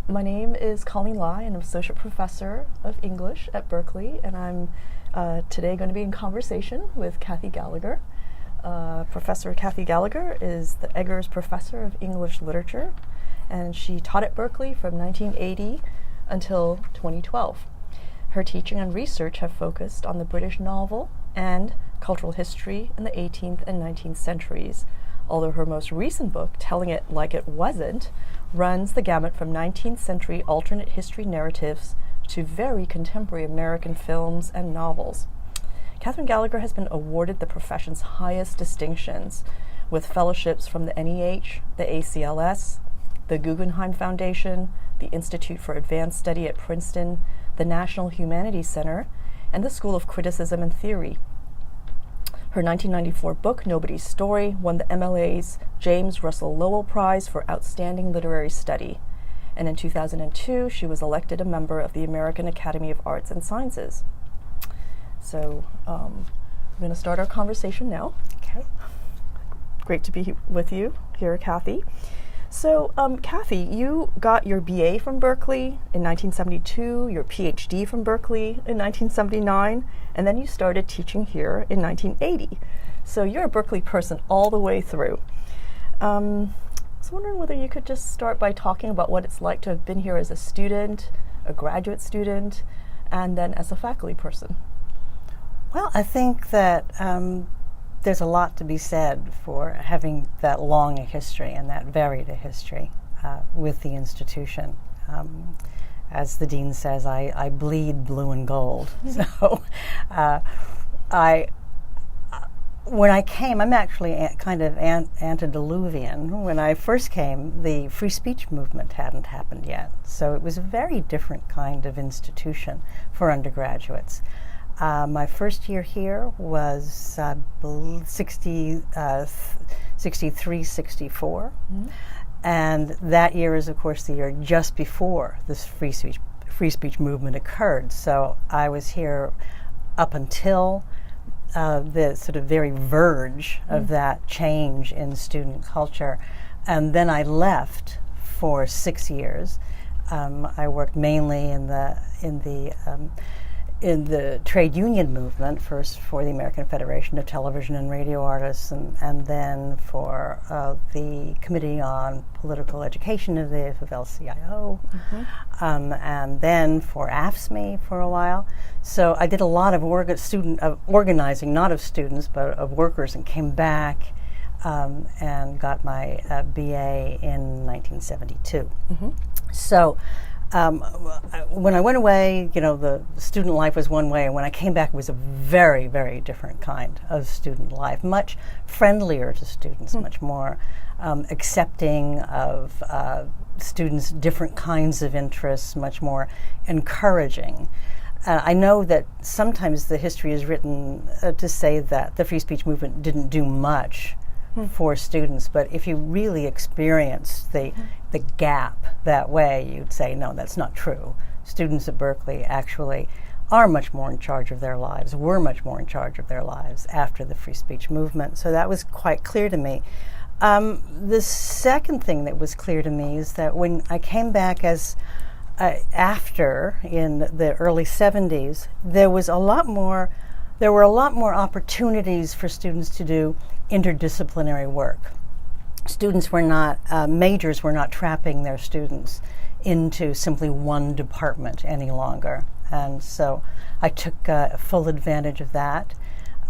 My name is Colleen Lai, and I'm Associate Professor of English at Berkeley, and I'm today going to be in conversation with Kathy Gallagher. Professor Kathy Gallagher is the Eggers Professor of English Literature, and she taught at Berkeley from 1980 until 2012. Her teaching and research have focused on the British novel and cultural history in the 18th and 19th centuries, although her most recent book, Telling It Like It Wasn't, runs the gamut from 19th century alternate history narratives to very contemporary American films and novels. Catherine Gallagher has been awarded the profession's highest distinctions, with fellowships from the NEH, the ACLS, the Guggenheim Foundation, the Institute for Advanced Study at Princeton, the National Humanities Center, and the School of Criticism and Theory. Her 1994 book, Nobody's Story, won the MLA's James Russell Lowell Prize for Outstanding Literary Study. And in 2002, she was elected a member of the American Academy of Arts and Sciences. So we're going to start our conversation now. Okay. Great to be with you here, Kathy. So, Kathy, you got your BA from Berkeley in 1972, your PhD from Berkeley in 1979, and then you started teaching here in 1980. So you're a Berkeley person all the way through. I was wondering whether you could just start by talking about what it's like to have been here as a student, a graduate student, and then as a faculty person. Well, I think that there's a lot to be said for having that long a history and that varied a history with the institution. As the dean says, I bleed blue and gold. So when I came, I'm actually kind of antediluvian. When I first came, the free speech movement hadn't happened yet. So it was a very different kind of institution for undergraduates. My first year here was 63, 64. Mm-hmm. And that year is, of course, the year just before this free speech movement occurred. So I was here up until the sort of very verge of that change in student culture. And then I left for 6 years. I worked mainly in the trade union movement, first for the American Federation of Television and Radio Artists, and then for the Committee on Political Education of the AFL-CIO, and then for AFSCME for a while. So I did a lot of organizing, not of students, but of workers, and came back and got my BA in 1972. Mm-hmm. So when I went away, the student life was one way, and when I came back, it was a very, very different kind of student life, much friendlier to students, much more accepting of students' different kinds of interests, much more encouraging. I know that sometimes the history is written to say that the free speech movement didn't do much for students, but if you really experienced the gap that way, you'd say, no, that's not true. Students at Berkeley actually are much more in charge of their lives, were much more in charge of their lives after the free speech movement. So that was quite clear to me. The second thing that was clear to me is that when I came back after, in the early 70s, there were a lot more opportunities for students to do interdisciplinary work. Students were not, majors were not trapping their students into simply one department any longer. And so I took full advantage of that.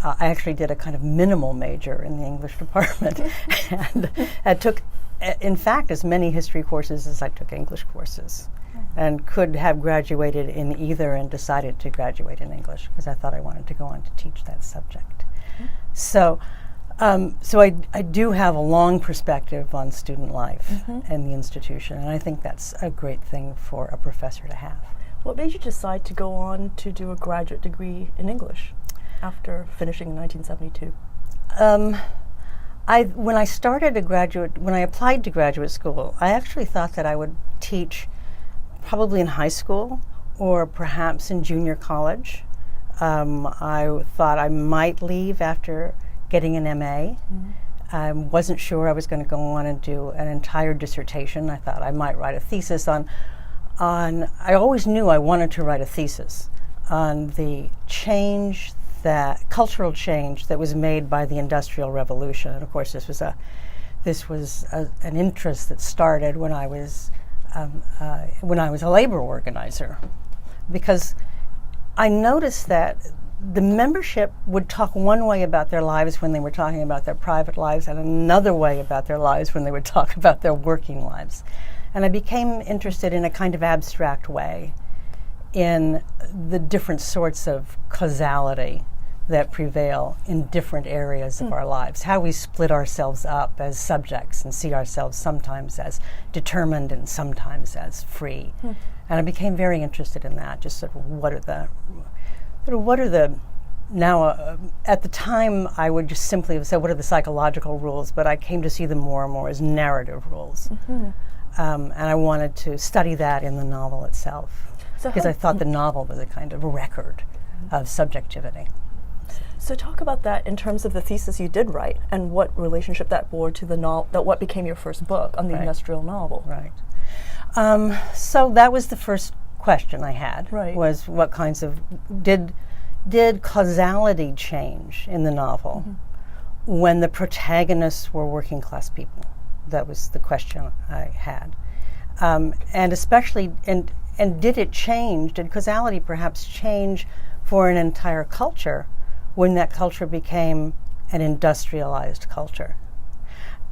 I actually did a kind of minimal major in the English department. And I took, in fact, as many history courses as I took English courses. And could have graduated in either and decided to graduate in English because I thought I wanted to go on to teach that subject. So I do have a long perspective on student life and the institution, and I think that's a great thing for a professor to have. What made you decide to go on to do a graduate degree in English after finishing in 1972? When I applied to graduate school, I actually thought that I would teach probably in high school or perhaps in junior college. I thought I might leave after getting an MA. I wasn't sure I was going to go on and do an entire dissertation. I thought I might write a thesis on I always knew I wanted to write a thesis on the cultural change that was made by the Industrial Revolution. And of course, this was an interest that started when I was a labor organizer, because I noticed that the membership would talk one way about their lives when they were talking about their private lives, and another way about their lives when they would talk about their working lives. And I became interested in a kind of abstract way in the different sorts of causality that prevail in different areas of our lives, how we split ourselves up as subjects and see ourselves sometimes as determined and sometimes as free. And I became very interested in that, just sort of what are the now, at the time, I would just simply have said, what are the psychological rules? But I came to see them more and more as narrative rules. And I wanted to study that in the novel itself, because I thought the novel was a kind of record of subjectivity. So talk about that in terms of the thesis you did write, and what relationship that bore to the novel, what became your first book on the industrial novel. Right. So that was the first question I had, was what kinds of, did causality change in the novel when the protagonists were working class people? That was the question I had. And especially, and did causality perhaps change for an entire culture when that culture became an industrialized culture?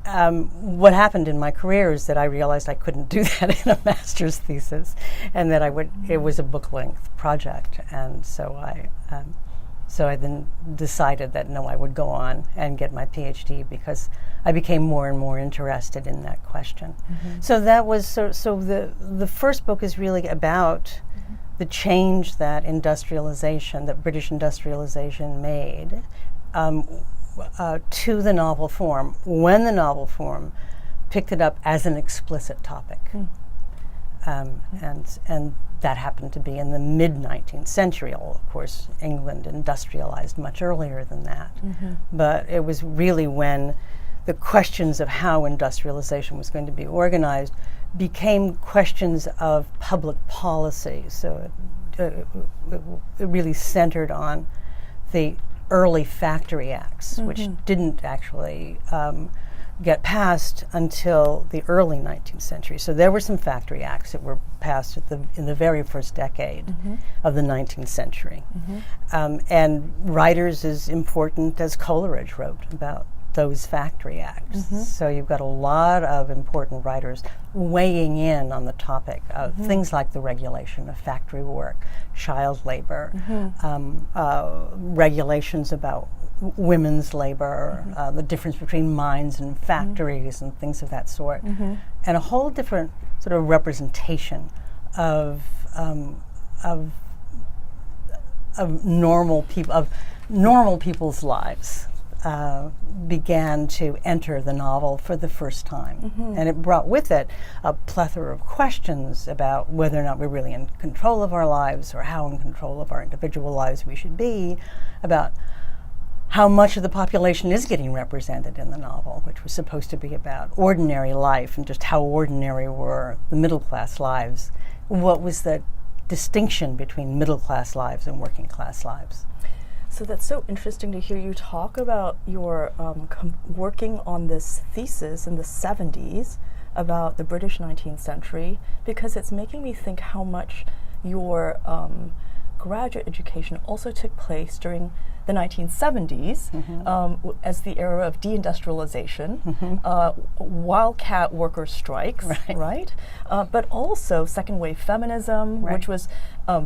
What happened in my career is that I realized I couldn't do that in a master's thesis, and that it was a book-length project, and so I then decided that no, I would go on and get my PhD, because I became more and more interested in that question. So that was so the first book is really about the change that British industrialization made to the novel form, when the novel form picked it up as an explicit topic. And that happened to be in the mid-19th century. Of course, England industrialized much earlier than that. But it was really when the questions of how industrialization was going to be organized became questions of public policy. So it really centered on the early factory acts, which didn't actually get passed until the early 19th century. So there were some factory acts that were passed in the very first decade of the 19th century. And writers as important as Coleridge wrote about those factory acts. So you've got a lot of important writers weighing in on the topic of things like the regulation of factory work, child labor, regulations about women's labor, the difference between mines and factories and things of that sort, and a whole different sort of representation of normal people's lives began to enter the novel for the first time. And it brought with it a plethora of questions about whether or not we're really in control of our lives, or how in control of our individual lives we should be, about how much of the population is getting represented in the novel, which was supposed to be about ordinary life and just how ordinary were the middle-class lives. What was the distinction between middle-class lives and working-class lives? So that's so interesting to hear you talk about your working on this thesis in the 70s about the British 19th century, because it's making me think how much your graduate education also took place during the 1970s as the era of deindustrialization, wildcat worker strikes, right? But also second wave feminism, which was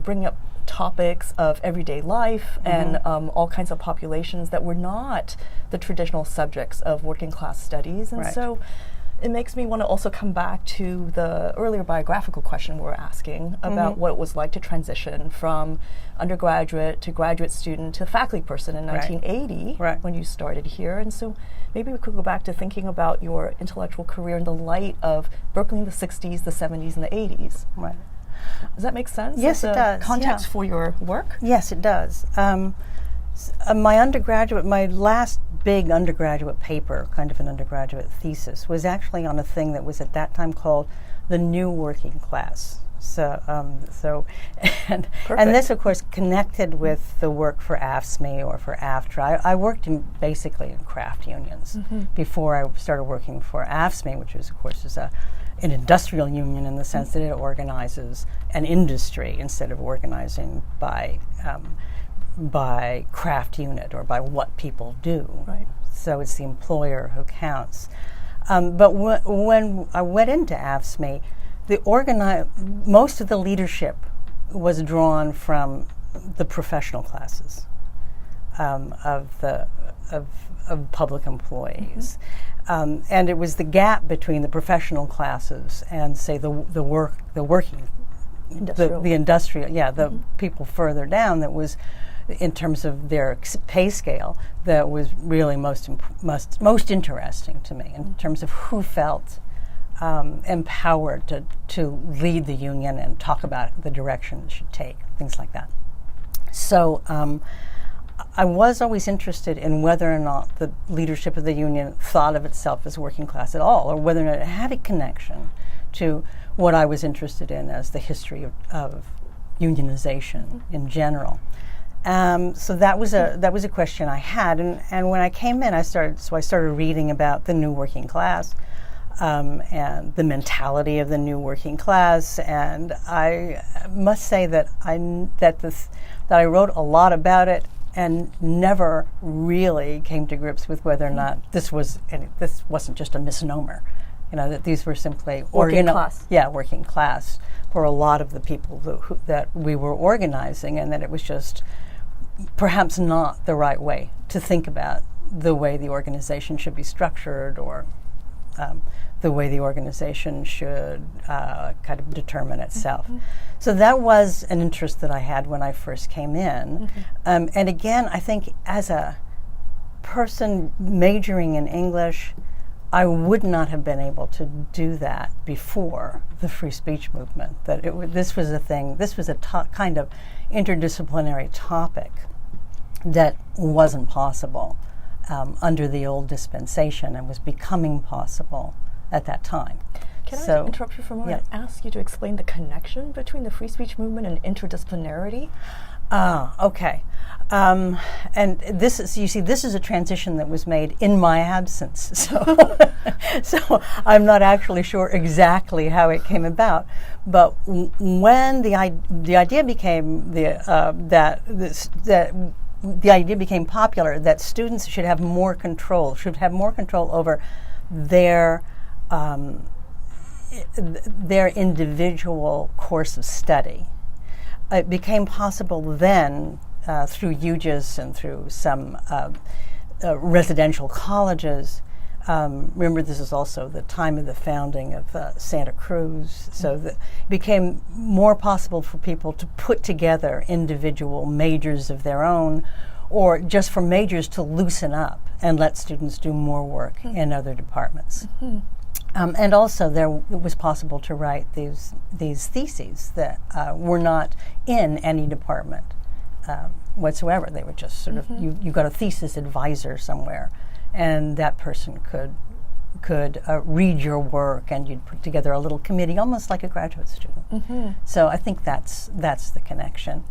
bringing up topics of everyday life and all kinds of populations that were not the traditional subjects of working class studies. And so it makes me want to also come back to the earlier biographical question we were asking about what it was like to transition from undergraduate to graduate student to faculty person in 1980 when you started here. And so maybe we could go back to thinking about your intellectual career in the light of Berkeley in the 60s, the 70s, and the 80s. Does that make sense? Yes, it does. Context for your work? Yes, it does. My last big undergraduate paper, kind of an undergraduate thesis, was actually on a thing that was at that time called the new working class. And this, of course, connected with the work for AFSCME or for AFTRA. I worked basically in craft unions before I started working for AFSCME, which is, of course, an industrial union in the sense that it organizes an industry instead of organizing by craft unit or by what people do. Right. So it's the employer who counts. But when I went into AFSCME, most of the leadership was drawn from the professional classes of public employees. And it was the gap between the professional classes and, say, the working, the industrial, the people further down, that was, in terms of their pay scale, that was really most interesting to me in terms of who felt empowered to lead the union and talk about the direction it should take, things like that. So I was always interested in whether or not the leadership of the union thought of itself as working class at all, or whether or not it had a connection to what I was interested in as the history of unionization in general. So that was a question I had, and when I came in, I started reading about the new working class and the mentality of the new working class, and I must say that I wrote a lot about it and never really came to grips with whether or not this wasn't just a misnomer. That these were simply working class. Yeah, working class for a lot of the people that we were organizing, and that it was just perhaps not the right way to think about the way the organization should be structured, or the way the organization should kind of determine itself. So that was an interest that I had when I first came in. And again, I think as a person majoring in English, I would not have been able to do that before the free speech movement. This was a thing, this was a kind of interdisciplinary topic that wasn't possible under the old dispensation, and was becoming possible at that time. Can I interrupt you for a moment and ask you to explain the connection between the free speech movement and interdisciplinarity? Okay. And this is a transition that was made in my absence. So I'm not actually sure exactly how it came about. But when the idea became the idea became popular that students should have more control over their individual course of study. It became possible then through UGIS and through some residential colleges. Remember, this is also the time of the founding of Santa Cruz, so it became more possible for people to put together individual majors of their own, or just for majors to loosen up and let students do more work in other departments. And also it was possible to write these theses that were not in any department whatsoever. They were just sort of, you got a thesis advisor somewhere, and that person could read your work, and you'd put together a little committee, almost like a graduate student. So I think that's the connection.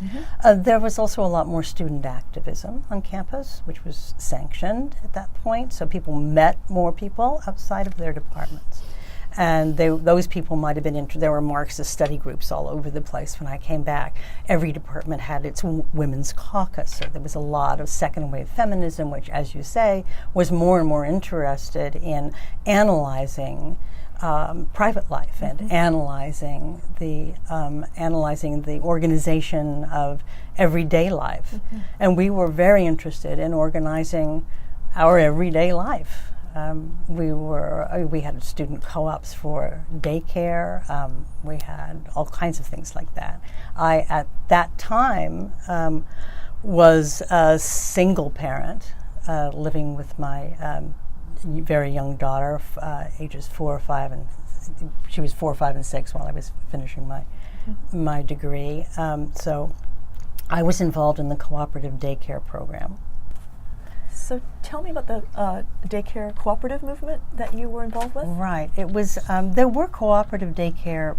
There was also a lot more student activism on campus, which was sanctioned at that point, so people met more people outside of their departments. And those people might have been there were Marxist study groups all over the place when I came back. Every department had its women's caucus, so there was a lot of second wave feminism, which, as you say, was more and more interested in analyzing private life and analyzing the organization of everyday life. And we were very interested in organizing our everyday life. We had student co-ops for daycare. We had all kinds of things like that. I, at that time, was a single parent living with my very young daughter, ages 4 or 5, and she was 4, 5, and 6 while I was finishing my degree. So I was involved in the Cooperative Daycare program. So tell me about the daycare cooperative movement that you were involved with. Right. It was there were cooperative daycare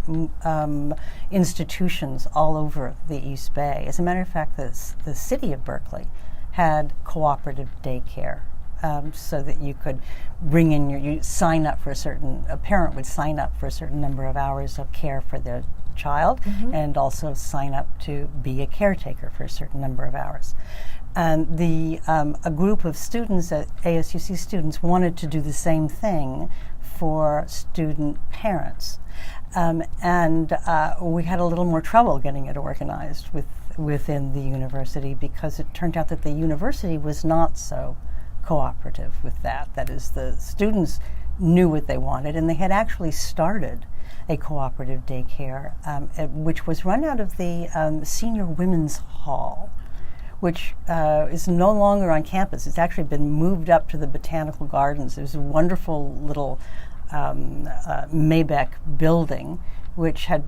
institutions all over the East Bay. As a matter of fact, the city of Berkeley had cooperative daycare, so that you could bring in you sign up for a parent would sign up for a certain number of hours of care for their child, and also sign up to be a caretaker for a certain number of hours. And a group of students at ASUC students wanted to do the same thing for student parents, and we had a little more trouble getting it organized within the university, because it turned out that the university was not so cooperative with that. That is, the students knew what they wanted, and they had actually started a cooperative daycare, which was run out of the Senior Women's Hall, which is no longer on campus. It's actually been moved up to the Botanical Gardens. There's a wonderful little Maybeck building, which had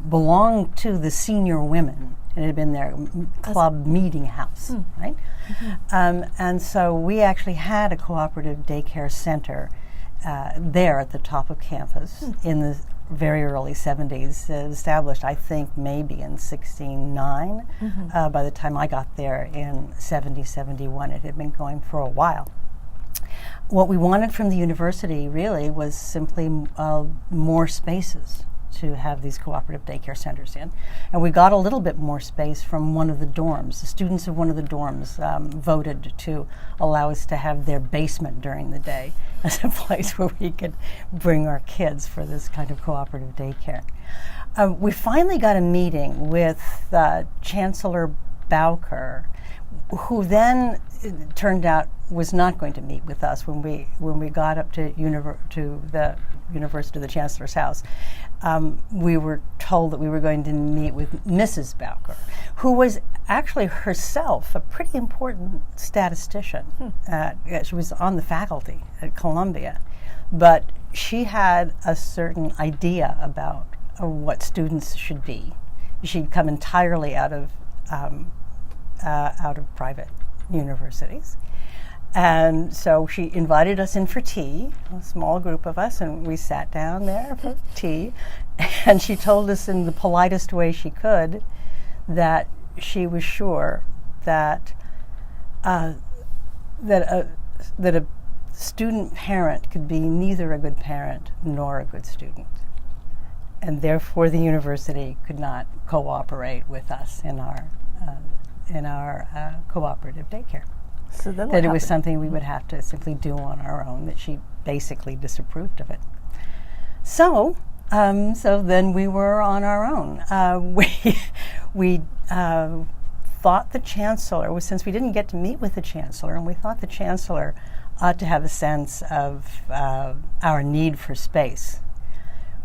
belonged to the senior women. It had been their club meeting house, right? And so we actually had a cooperative daycare center there at the top of campus in the very early 70s, established, I think, maybe in 69. By the time I got there in 70, 71, it had been going for a while. What we wanted from the university really was simply more spaces to have these cooperative daycare centers in. And we got a little bit more space from one of the dorms. The students of one of the dorms voted to allow us to have their basement during the day as a place where we could bring our kids for this kind of cooperative daycare. We finally got a meeting with Chancellor Bowker, who then turned out was not going to meet with us when we got up to the University, the Chancellor's house. We were told that we were going to meet with Mrs. Bowker, who was actually herself a pretty important statistician. She was on the faculty at Columbia, but she had a certain idea about what students should be. She'd come entirely out of private universities. And so she invited us in for tea, a small group of us, and we sat down there for tea. And she told us in the politest way she could that she was sure that a student parent could be neither a good parent nor a good student, and therefore the university could not cooperate with us in our cooperative daycare. So then that it was something we would have to simply do on our own, that she basically disapproved of it. So then we were on our own. We thought the Chancellor, since we didn't get to meet with the Chancellor, and we thought the Chancellor ought to have a sense of our need for space,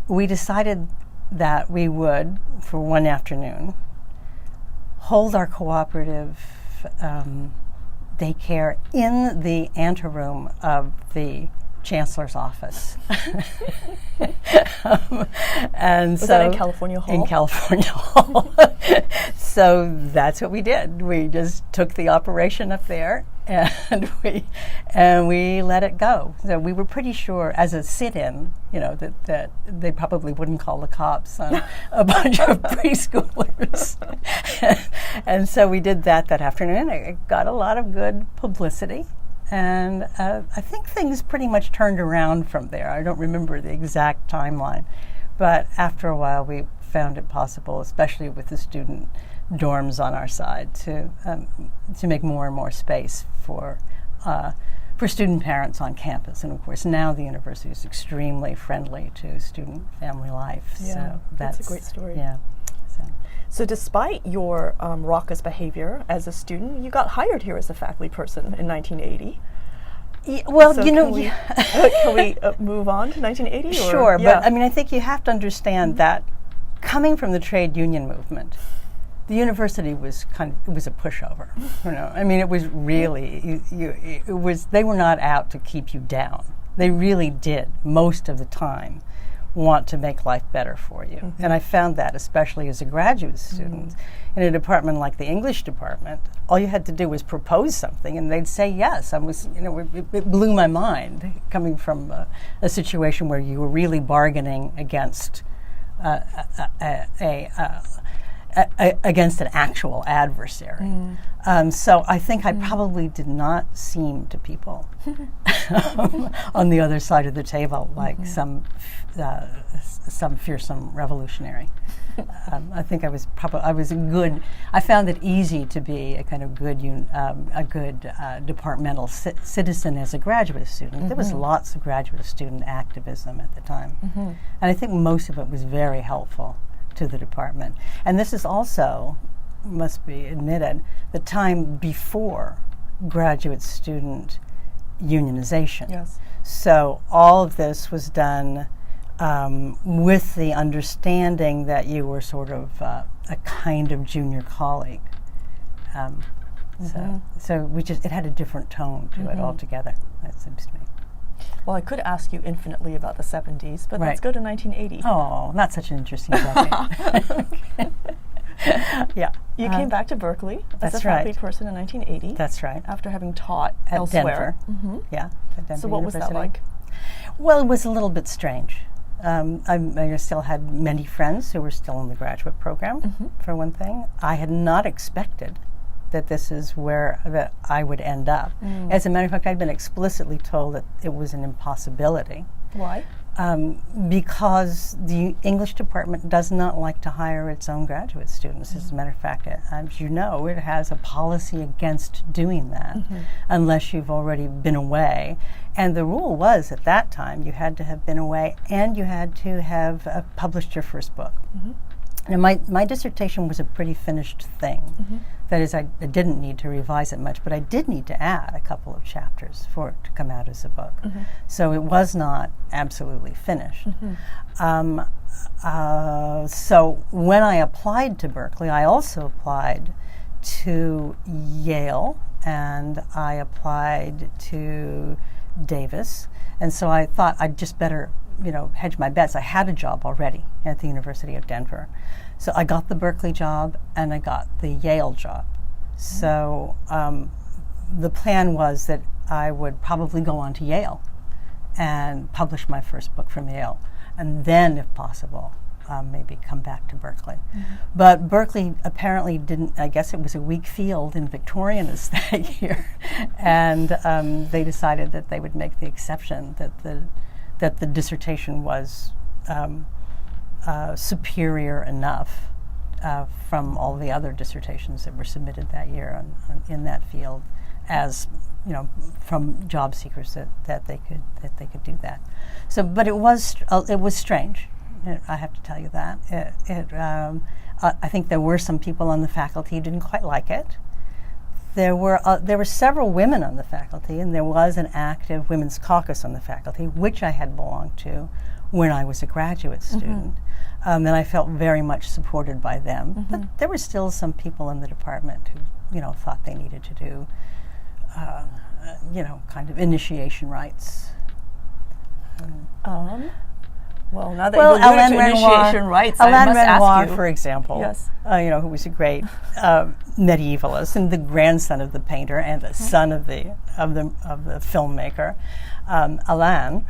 we decided that we would, for one afternoon, hold our cooperative daycare in the anteroom of the Chancellor's office. And was so that in California Hall? In California Hall. So that's what we did. We just took the operation up there, and we let it go. So we were pretty sure, as a sit-in, that they probably wouldn't call the cops on a bunch of preschoolers. And so we did that afternoon. It got a lot of good publicity. And I think things pretty much turned around from there. I don't remember the exact timeline. But after a while, we found it possible, especially with the student dorms on our side, to make more and more space for student parents on campus. And of course, now the university is extremely friendly to student family life. Yeah, so that's a great story. Yeah. So despite your raucous behavior as a student, you got hired here as a faculty person in 1980. Well, so can we move on to 1980? Sure, but I think you have to understand that coming from the trade union movement, the university was it was a pushover. It was really they were not out to keep you down. They really did most of the time want to make life better for you. And I found that, especially as a graduate student. In a department like the English department, all you had to do was propose something and they'd say yes. It blew my mind, coming from a situation where you were really bargaining against against an actual adversary. So I think I probably did not seem to people on the other side of the table like some fearsome revolutionary. I think I was I found it easy to be a kind of good departmental citizen as a graduate student. There was lots of graduate student activism at the time. And I think most of it was very helpful to the department. And this is also, must be admitted, the time before graduate student unionization. Yes. So all of this was done with the understanding that you were sort of a kind of junior colleague. So it had a different tone to it altogether, it seems to me. Well, I could ask you infinitely about the 70s, but let's go to 1980. Oh, not such an interesting decade. Yeah. You came back to Berkeley as a faculty person in 1980. That's right. After having taught at elsewhere. Denver. Yeah, at Denver So what was that like? Well, it was a little bit strange. I still had many friends who were still in the graduate program, for one thing. I had not expected that this is where that I would end up. As a matter of fact, I'd been explicitly told that it was an impossibility. Why? Because the English department does not like to hire its own graduate students. As a matter of fact, as you know, it has a policy against doing that unless you've already been away. And the rule was, at that time, you had to have been away and you had to have published your first book. And my dissertation was a pretty finished thing. That is, I didn't need to revise it much, but I did need to add a couple of chapters for it to come out as a book. So it was not absolutely finished. So when I applied to Berkeley, I also applied to Yale, and I applied to Davis. And so I thought I'd just better hedge my bets. I had a job already at the University of Denver. So I got the Berkeley job and I got the Yale job. So the plan was that I would probably go on to Yale and publish my first book from Yale. And then, if possible, maybe come back to Berkeley. But Berkeley apparently didn't, I guess it was a weak field in Victorianists that year. And they decided that they would make the exception, that the dissertation was superior enough from all the other dissertations that were submitted that year in that field, as from job seekers that they could do that. So, but it was strange. I have to tell you that. I think there were some people on the faculty who didn't quite like it. There were several women on the faculty, and there was an active women's caucus on the faculty, which I had belonged to when I was a graduate student. And I felt very much supported by them. But there were still some people in the department who, thought they needed to do, kind of initiation rites. Well, now that you alluded to initiation rites, I must ask you. For example, yes. Who was a great medievalist and the grandson of the painter and the son of the filmmaker, Alain,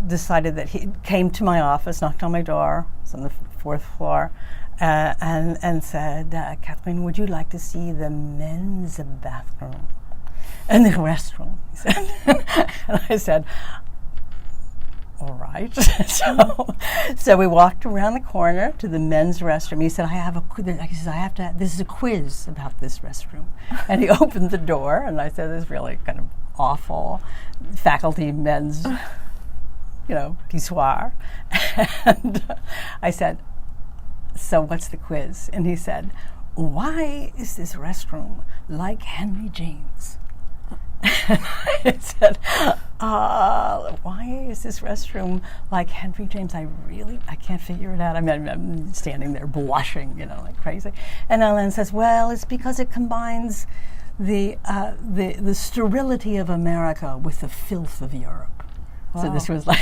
decided that he came to my office, knocked on my door, it's on the 4th floor, and said, "Catherine, would you like to see the men's bathroom and the restroom?" He said. And I said, all right. So we walked around the corner to the men's restroom. He said, this is a quiz about this restroom. And he opened the door, and I said, this is really kind of awful faculty men's, pissoir. And I said, so what's the quiz? And he said, why is this restroom like Henry James? I said, why is this restroom like Henry James? I can't figure it out. I'm standing there blushing, like crazy. And Alain says, well, it's because it combines the sterility of America with the filth of Europe. So this was like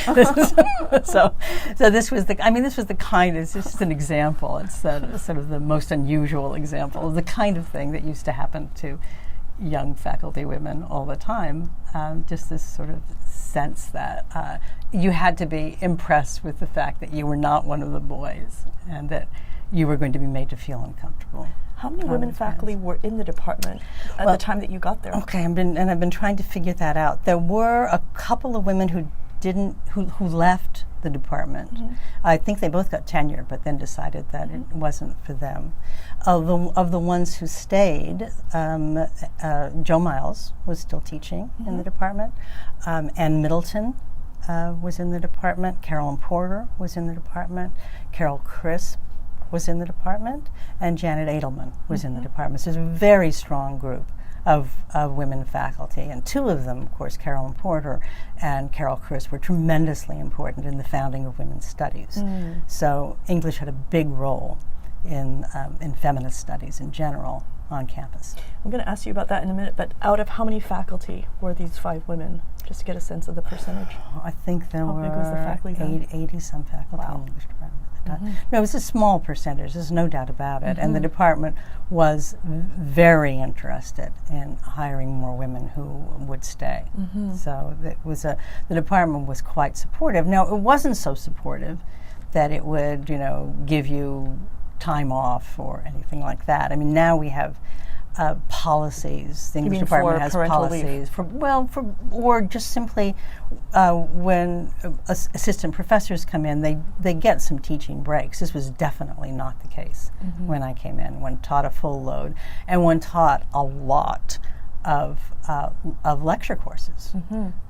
so this was the kind. It's just an example. It's sort of the most unusual example of the kind of thing that used to happen to young faculty women all the time. Just this sort of sense that you had to be impressed with the fact that you were not one of the boys and that you were going to be made to feel uncomfortable. How many women faculty were in the department at the time that you got there? Okay, I've been trying to figure that out. There were a couple of women who left the department. I think they both got tenure, but then decided that it wasn't for them. Of the ones who stayed, Jo Miles was still teaching in the department. Ann Middleton was in the department. Carolyn Porter was in the department. Carol Crisp was in the department, and Janet Edelman was in the department. So it's a very strong group of women faculty, and two of them, of course, Carolyn Porter and Carol Crisp, were tremendously important in the founding of women's studies. So English had a big role in feminist studies in general on campus. I'm going to ask you about that in a minute, but out of how many faculty were these 5 women, just to get a sense of the percentage? I think there were big was the faculty then? 80-some faculty in the English department. No, it was a small percentage, there's no doubt about it, and the department was very interested in hiring more women who would stay. So the department was quite supportive. Now, it wasn't so supportive that it would, give you time off or anything like that. I mean, now we have policies. The English department has policies or just simply when assistant professors come in, they get some teaching breaks. This was definitely not the case when I came in. One taught a full load, and one taught a lot of lecture courses.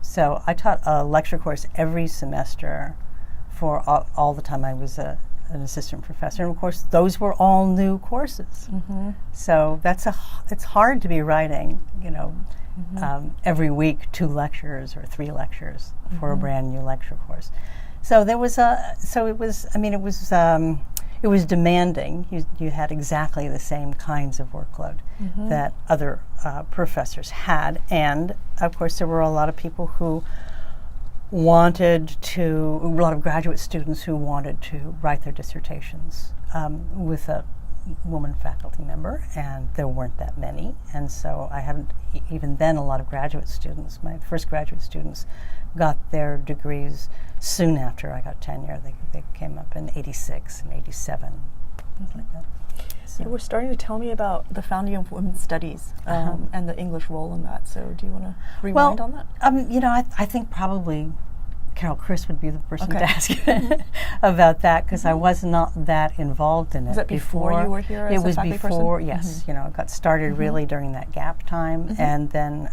So I taught a lecture course every semester for all the time I was an assistant professor, and of course those were all new courses. So it's hard to be writing, every week 2 lectures or 3 lectures for a brand new lecture course. So it was demanding. You had exactly the same kinds of workload that other professors had, and of course there were a lot of people who a lot of graduate students who wanted to write their dissertations with a woman faculty member, and there weren't that many. And so I hadn't, even then, a lot of graduate students, my first graduate students, got their degrees soon after I got tenure. They came up in 86 and 87, things like that. So. You were starting to tell me about the founding of women's studies and the English role in that. So do you want to rewind on that? I think probably Carol Crisp would be the person to ask about that, because I was not that involved in it. Was that before you were here as a faculty person? It was before, yes. I got started really during that gap time, and then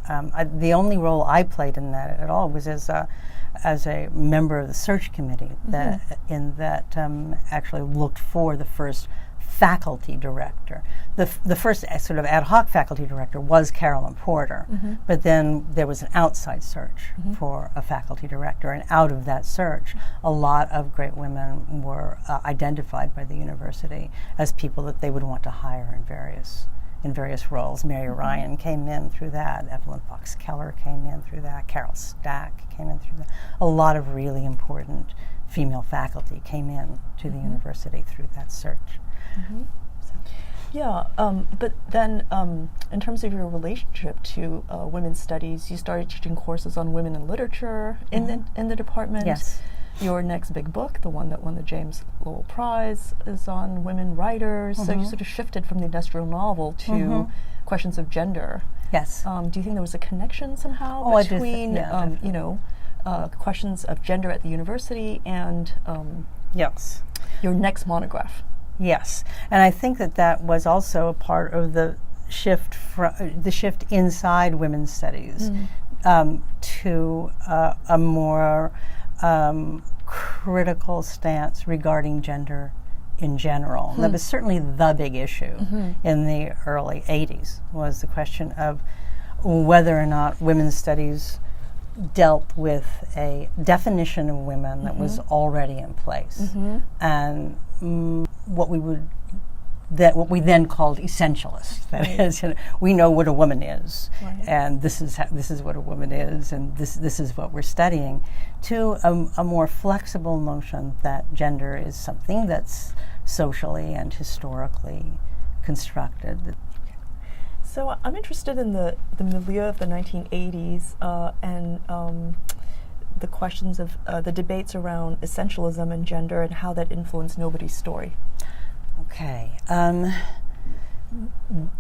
the only role I played in that at all was as a member of the search committee that actually looked for the first faculty director. The first sort of ad hoc faculty director was Carolyn Porter, but then there was an outside search for a faculty director, and out of that search, a lot of great women were identified by the university as people that they would want to hire in various roles. Mary Ryan came in through that. Evelyn Fox Keller came in through that. Carol Stack came in through that. A lot of really important female faculty came in to the university through that search. Yeah, but then in terms of your relationship to women's studies, you started teaching courses on women in literature in the department. Yes. Your next big book, the one that won the James Lowell Prize, is on women writers. So you sort of shifted from the industrial novel to questions of gender. Yes. Do you think there was a connection somehow between questions of gender at the university and yes, your next monograph? Yes, and I think that was also a part of the shift inside women's studies to a more critical stance regarding gender in general. That was certainly the big issue in the early 80s, was the question of whether or not women's studies dealt with a definition of women that was already in place, and what we would that what we then called essentialist. That is, we know what a woman is, and this is what a woman is, and this is what we're studying, to a more flexible notion that gender is something that's socially and historically constructed. So I'm interested in the milieu of the 1980s and the questions of the debates around essentialism and gender and how that influenced Nobody's Story. Okay.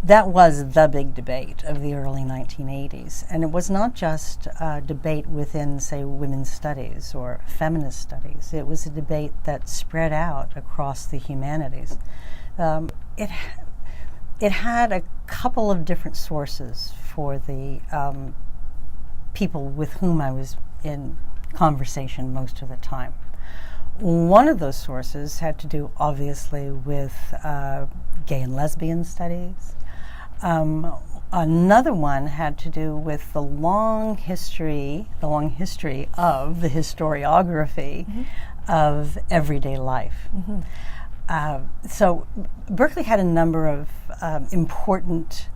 That was the big debate of the early 1980s. And it was not just a debate within, say, women's studies or feminist studies. It was a debate that spread out across the humanities. It had a couple of different sources for the people with whom I was in conversation most of the time. One of those sources had to do, obviously, with gay and lesbian studies. Another one had to do with the long history of the historiography of everyday life. So Berkeley had a number of important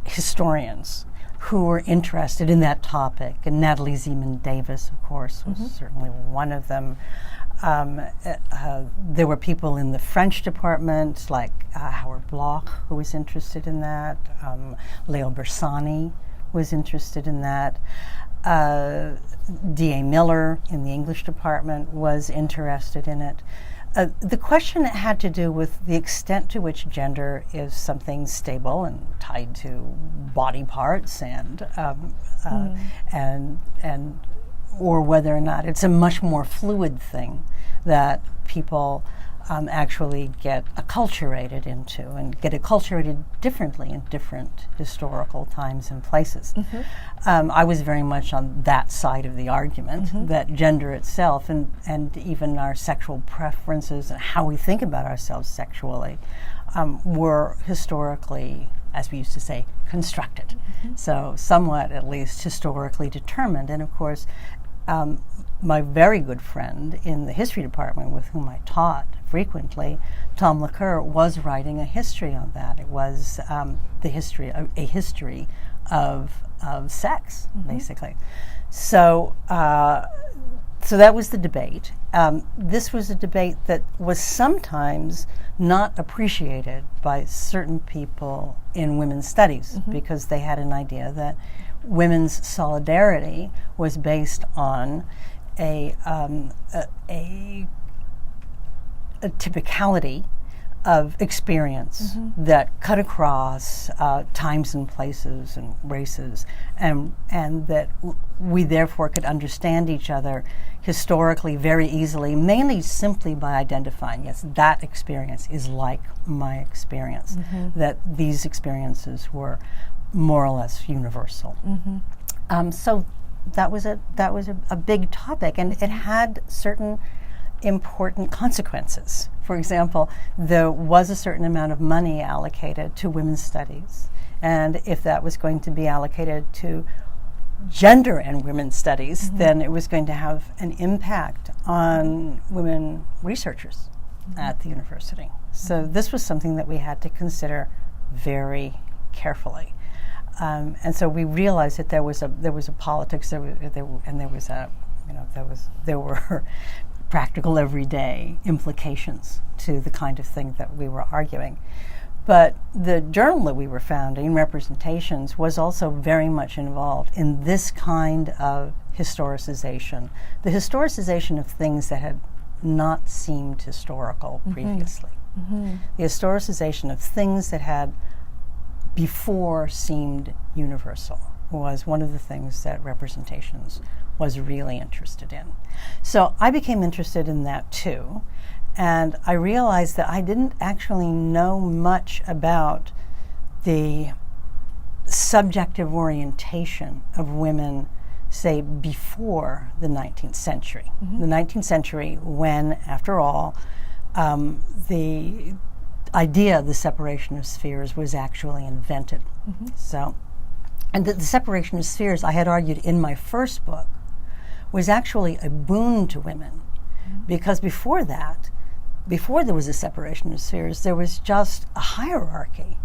historians who were interested in that topic, and Natalie Zeman Davis, of course, was certainly one of them. There were people in the French department, like Howard Bloch, who was interested in that. Leo Bersani was interested in that. D.A. Miller in the English department was interested in it. The question had to do with the extent to which gender is something stable and tied to body parts and or whether or not it's a much more fluid thing that people actually get acculturated into and get acculturated differently in different historical times and places. I was very much on that side of the argument, that gender itself and even our sexual preferences and how we think about ourselves sexually were historically, as we used to say, constructed. So somewhat, at least, historically determined. And of course, my very good friend in the history department with whom I taught frequently, Tom Lacour, was writing a history on that. It was a history of sex, basically. So that was the debate. This was a debate that was sometimes not appreciated by certain people in women's studies because they had an idea that women's solidarity was based on a typicality of experience that cut across times and places and races, and that we therefore could understand each other historically very easily, mainly simply by identifying, yes, that experience is like my experience, that these experiences were more or less universal. So that was a big topic, and it had certain important consequences. For example, there was a certain amount of money allocated to women's studies, and if that was going to be allocated to gender and women's studies, then it was going to have an impact on women researchers at the university. So this was something that we had to consider very carefully. And so we realized that there was a politics, there were practical everyday implications to the kind of thing that we were arguing. But the journal that we were founding, Representations, was also very much involved in this kind of historicization, the historicization of things that had not seemed historical previously. The historicization of things that had before seemed universal was one of the things that Representations was really interested in. So I became interested in that too, and I realized that I didn't actually know much about the subjective orientation of women, say, before the 19th century. The 19th century, when, after all, the idea of the separation of spheres was actually invented. So, and the separation of spheres, I had argued in my first book, was actually a boon to women, because before that, before there was a separation of spheres, there was just a hierarchy.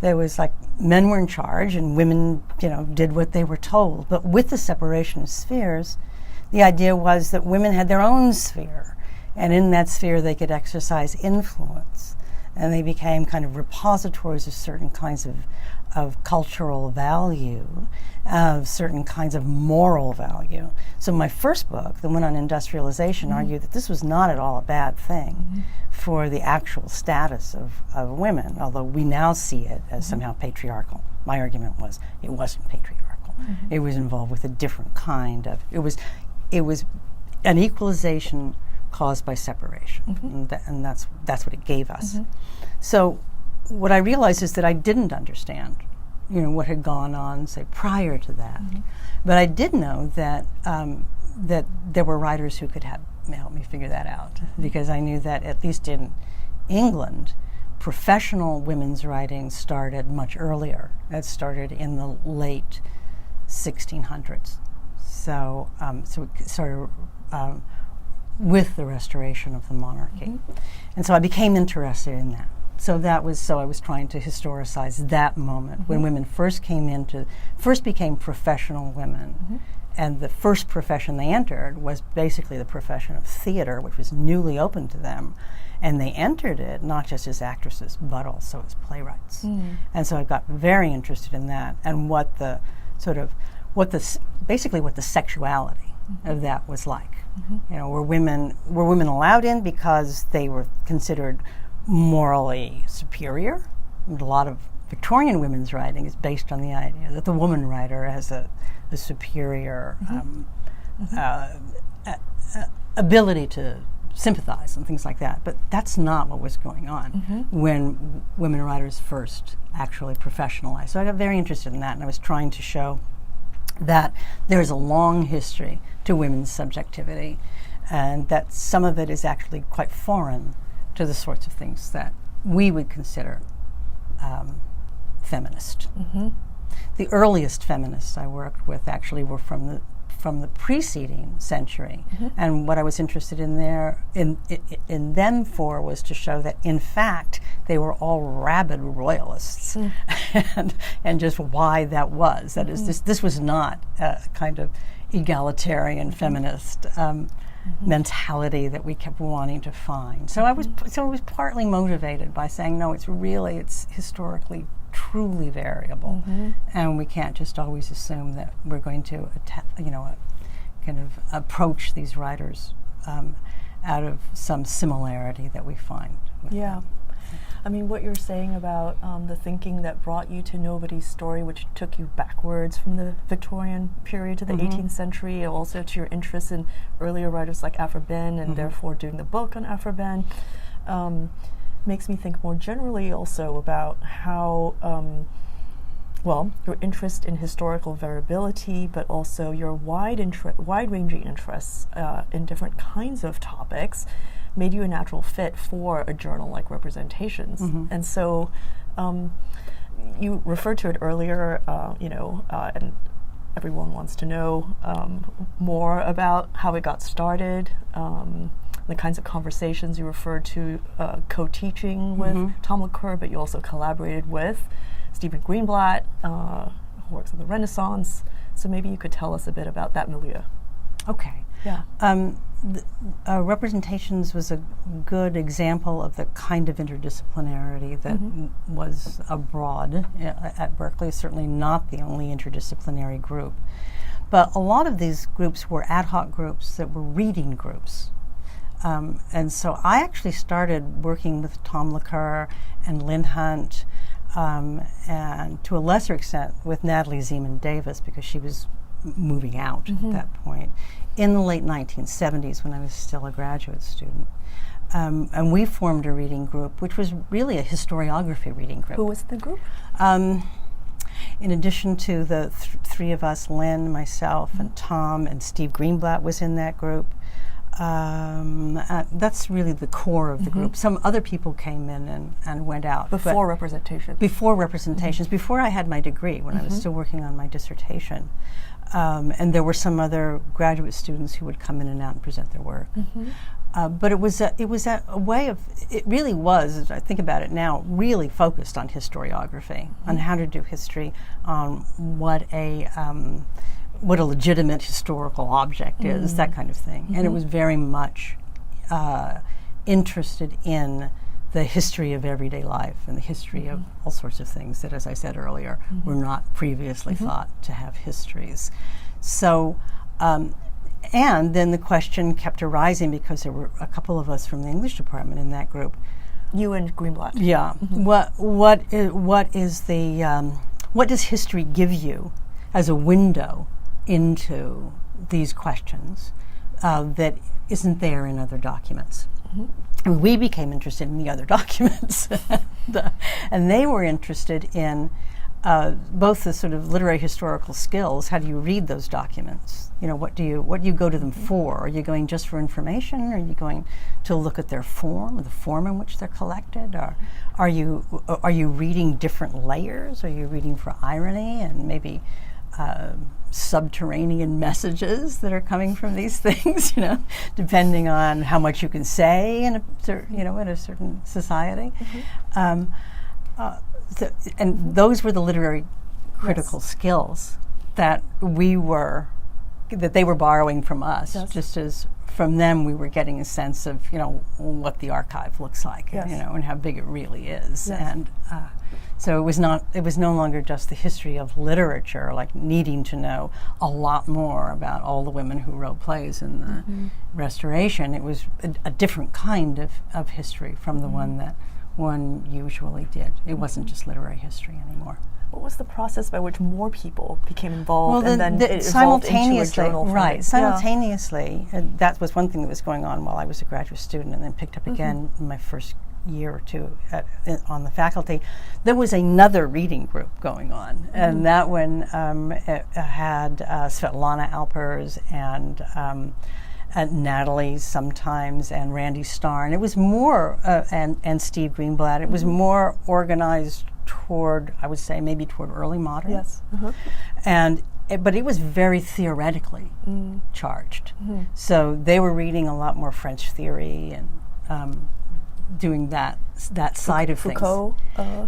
There was like men were in charge and women, did what they were told. But with the separation of spheres, the idea was that women had their own sphere, and in that sphere they could exercise influence. And they became kind of repositories of certain kinds of cultural value, of certain kinds of moral value. So my first book, the one on industrialization, argued that this was not at all a bad thing for the actual status of women, although we now see it as somehow patriarchal. My argument was it wasn't patriarchal. It was involved with a different kind of, it was an equalization caused by separation, and that's what it gave us. So what I realized is that I didn't understand, what had gone on, say, prior to that. But I did know that that there were writers who could help me figure that out, because I knew that at least in England, professional women's writing started much earlier. It started in the late 1600s. So it started with the restoration of the monarchy. And so I became interested in that. So I was trying to historicize that moment when women first became professional women. And the first profession they entered was basically the profession of theater, which was newly open to them. And they entered it not just as actresses, but also as playwrights. And so I got very interested in that, and what the sexuality of that was like. Were women allowed in because they were considered morally superior? And a lot of Victorian women's writing is based on the idea that the woman writer has a superior ability to sympathize and things like that. But that's not what was going on when women writers first actually professionalized. So I got very interested in that, and I was trying to show that there's a long history to women's subjectivity, and that some of it is actually quite foreign to the sorts of things that we would consider feminist. The earliest feminists I worked with actually were from the preceding century, and what I was interested in them for was to show that in fact they were all rabid royalists, and just why that was. That is, this was not a kind of egalitarian feminist mentality that we kept wanting to find. So I was partly motivated by saying, no, it's historically truly variable, and we can't just always assume that we're going to kind of approach these writers out of some similarity that we find with them. I mean, what you're saying about the thinking that brought you to Nobody's Story, which took you backwards from the Victorian period to the 18th century, and also to your interest in earlier writers like Aphra Behn, and therefore doing the book on Aphra Behn, makes me think more generally also about how, your interest in historical variability, but also your wide-ranging interests in different kinds of topics made you a natural fit for a journal like Representations. And so you referred to it earlier, and everyone wants to know more about how it got started, the kinds of conversations you referred to, co-teaching with Tom LeCur, but you also collaborated with Stephen Greenblatt, who works on the Renaissance. So maybe you could tell us a bit about that milieu. Okay. Yeah. Representations was a good example of the kind of interdisciplinarity that was abroad at Berkeley. Certainly not the only interdisciplinary group. But a lot of these groups were ad hoc groups that were reading groups. And so I actually started working with Tom LeCur and Lynn Hunt, and to a lesser extent with Natalie Zeman Davis, because she was moving out at that point, in the late 1970s when I was still a graduate student. And we formed a reading group, which was really a historiography reading group. Who was the group? In addition to the three of us, Lynn, myself, and Tom, and Steve Greenblatt was in that group. That's really the core of the group. Some other people came in and went out. Before representation? Before representations, before I had my degree, when I was still working on my dissertation. And there were some other graduate students who would come in and out and present their work. But it was a way of, it really was, as I think about it now, really focused on historiography, on how to do history, on what a legitimate historical object is, that kind of thing. And it was very much interested in the history of everyday life and the history of all sorts of things that, as I said earlier, were not previously thought to have histories. So, and then the question kept arising because there were a couple of us from the English department in that group. You and Greenblatt. Yeah. What does history give you as a window into these questions that isn't there in other documents? And we became interested in the other documents, and they were interested in both the sort of literary historical skills. How do you read those documents? You know, what do you go to them for? Are you going just for information? Are you going to look at their form, or the form in which they're collected? Or are you reading different layers? Are you reading for irony and maybe subterranean messages that are coming from these things? You know, depending on how much you can say in a certain society. And those were the literary critical skills that they were borrowing from us, just as from them we were getting a sense of, you know, what the archive looks like, you know, and how big it really is. And so it was no longer just the history of literature, like needing to know a lot more about all the women who wrote plays in the Restoration. It was a different kind of history from the one that one usually did. It wasn't just literary history anymore. What was the process by which more people became involved, and then it evolved simultaneously, into a journal? Right, simultaneously, that was one thing that was going on while I was a graduate student, and then picked up again in my first year or two on the faculty. There was another reading group going on, and that one it had Svetlana Alpers and Natalie sometimes, and Randy Starn. It was more, and Steve Greenblatt. It was more organized toward, I would say, maybe toward early modern. Yes. But it was very theoretically charged. So they were reading a lot more French theory and doing that side of Foucault,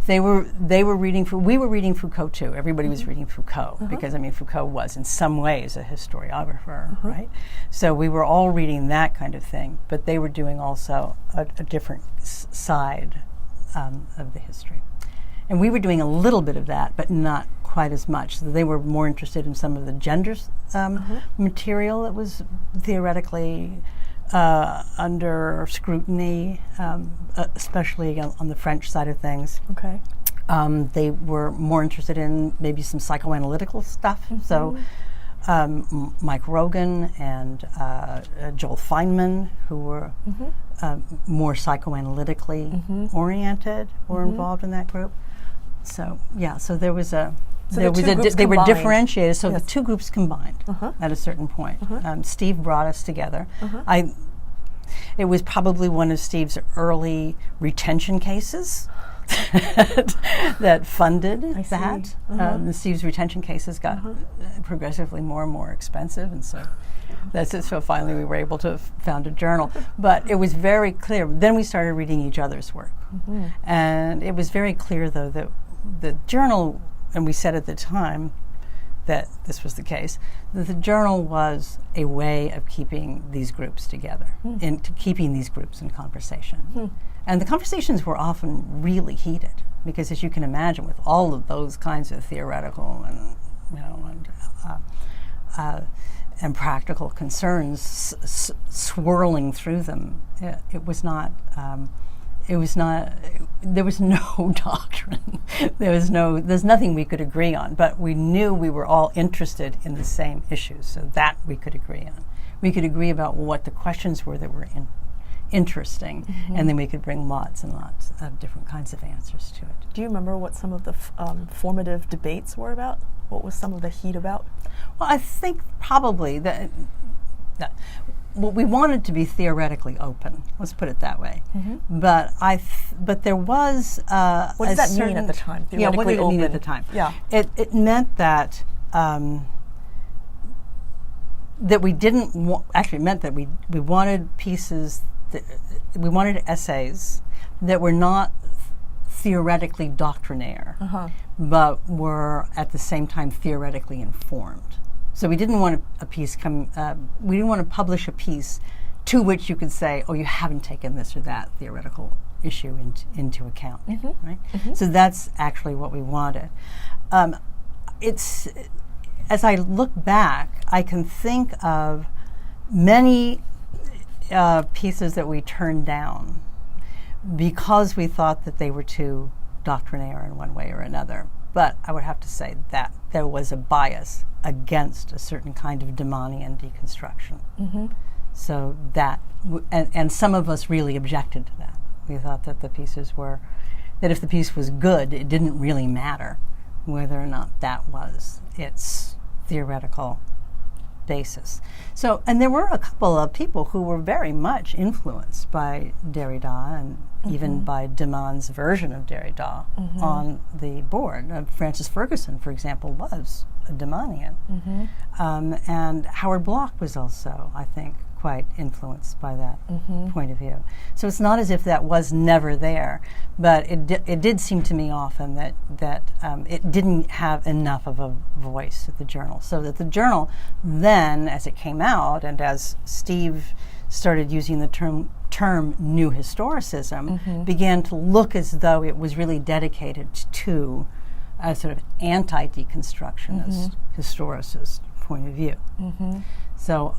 things. We were reading Foucault too. Everybody was reading Foucault because, I mean, Foucault was in some ways a historiographer, right? So we were all reading that kind of thing, but they were doing also a different side of the history. And we were doing a little bit of that, but not quite as much. So they were more interested in some of the gender material that was theoretically under scrutiny, especially on the French side of things. Okay. They were more interested in maybe some psychoanalytical stuff. So Mike Rogan and Joel Feynman, who were more psychoanalytically oriented, were involved in that group. So so there was a. They were differentiated, so the two groups combined at a certain point. Steve brought us together. It was probably one of Steve's early retention cases that funded that. Steve's retention cases got progressively more and more expensive, and so that's it. So finally we were able to found a journal. But it was very clear. Then we started reading each other's work. And it was very clear, though, that the journal, and we said at the time that this was the case, that the journal was a way of keeping these groups together, keeping these groups in conversation. And the conversations were often really heated, because as you can imagine, with all of those kinds of theoretical and, you know, and practical concerns swirling through them, it was not. There was no doctrine. There's nothing we could agree on, but we knew we were all interested in the same issues, so that we could agree on. We could agree about what the questions were that were interesting, and then we could bring lots and lots of different kinds of answers to it. Do you remember what some of the formative debates were about? What was some of the heat about? Well, I think probably that we wanted to be theoretically open. Let's put it that way. But there was what does that mean at the time? Yeah, what did it mean at the time? Yeah, it meant that that we didn't actually meant that we wanted pieces we wanted essays that were not theoretically doctrinaire, but were at the same time theoretically informed. So we didn't want a piece we didn't want to publish a piece to which you could say, oh, you haven't taken this or that theoretical issue into account, right? So that's actually what we wanted. It's as I look back, I can think of many pieces that we turned down because we thought that they were too doctrinaire in one way or another. But I would have to say that there was a bias against a certain kind of Demonian deconstruction. So that, and some of us really objected to that. We thought that that if the piece was good, it didn't really matter whether or not that was its theoretical basis. So, and there were a couple of people who were very much influenced by Derrida and even by de Man's version of Derrida on the board. Francis Ferguson, for example, was a de Manian. And Howard Block was also, I think, quite influenced by that point of view. So it's not as if that was never there, but it did seem to me often that it didn't have enough of a voice at the journal. So that the journal then, as it came out, and as Steve started using the term New Historicism, began to look as though it was really dedicated to a sort of anti-deconstructionist, historicist point of view. So,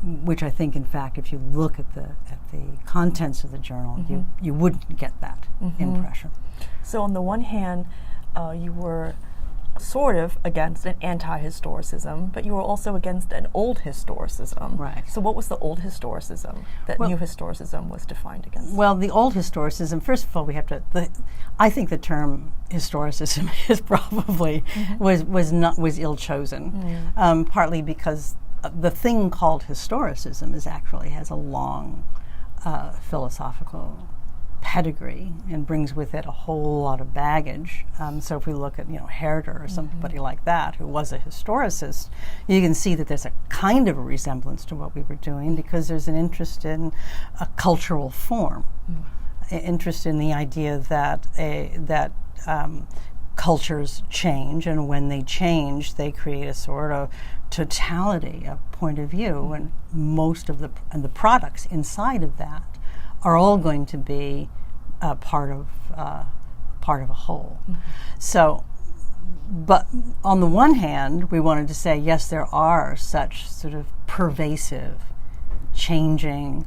which I think, in fact, if you look at the contents of the journal, you wouldn't get that impression. So on the one hand, you were sort of against an anti-historicism, but you were also against an old historicism. Right. So what was the old historicism that New Historicism was defined against? Well, the old historicism, first of all, we have to, I think the term historicism is probably, was ill-chosen, partly because the thing called historicism has a long philosophical pedigree and brings with it a whole lot of baggage. So if we look at Herder or somebody like that who was a historicist, you can see that there's a kind of a resemblance to what we were doing because there's an interest in a cultural form, interest in the idea that cultures change, and when they change, they create a sort of totality, a point of view, and most of the products inside of that are all going to be part of a whole. So, but on the one hand, we wanted to say, yes, there are such sort of pervasive, changing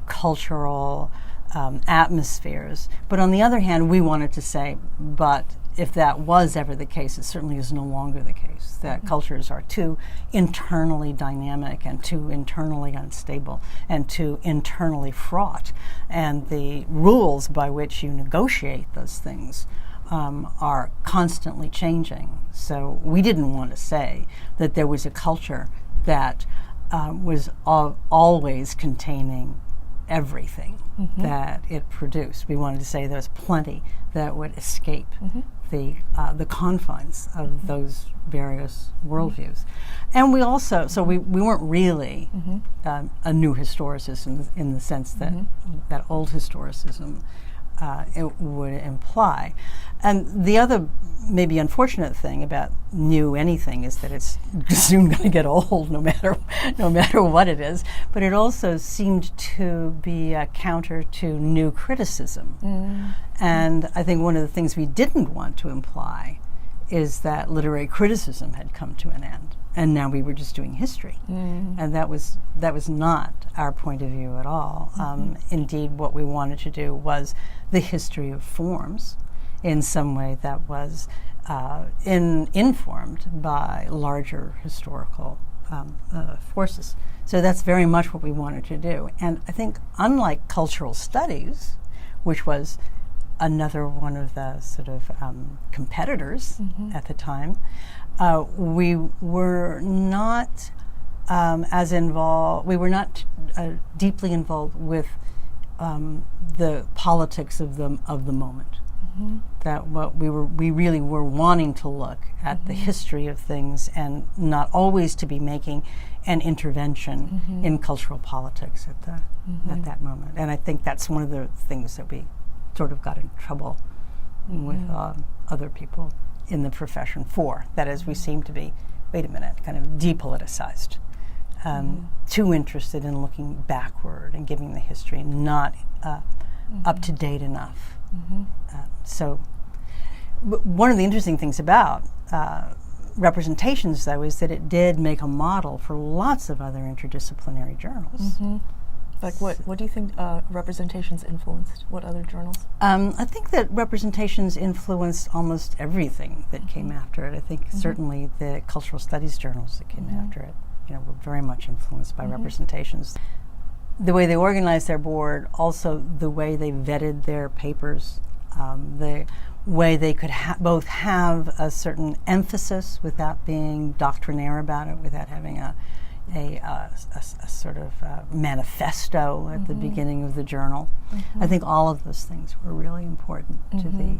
cultural atmospheres. But on the other hand, we wanted to say, but if that was ever the case, it certainly is no longer the case, that cultures are too internally dynamic and too internally unstable and too internally fraught. And the rules by which you negotiate those things are constantly changing. So we didn't want to say that there was a culture that was always containing everything that it produced. We wanted to say there's plenty that would escape the confines of those various worldviews. And we also, so we weren't really a new historicism in the sense that that old historicism it would imply. And the other maybe unfortunate thing about new anything is that it's soon going to get old no matter what it is. But it also seemed to be a counter to new criticism. And I think one of the things we didn't want to imply is that literary criticism had come to an end, and now we were just doing history. And that was not our point of view at all. Indeed, what we wanted to do was the history of forms in some way that was informed by larger historical forces. So that's very much what we wanted to do. And I think unlike cultural studies, which was another one of the sort of competitors at the time, we were not as involved. We were not deeply involved with the politics of the moment. Mm-hmm. That what we really were wanting to look at mm-hmm. the history of things, and not always to be making an intervention mm-hmm. in cultural politics at that moment. And I think that's one of the things that we sort of got in trouble mm-hmm. with other people in the profession for. That is, we seem to be, wait a minute, kind of depoliticized, too interested in looking backward and giving the history, not up to date enough. Mm-hmm. So one of the interesting things about representations, though, is that it did make a model for lots of other interdisciplinary journals. Mm-hmm. Like what do you think representations influenced? What other journals? I think that representations influenced almost everything that came after it. I think certainly the cultural studies journals that came after it, were very much influenced by representations. The way they organized their board, also the way they vetted their papers, the way they could both have a certain emphasis without being doctrinaire about it, without having a sort of manifesto at the beginning of the journal. I think all of those things were really important to the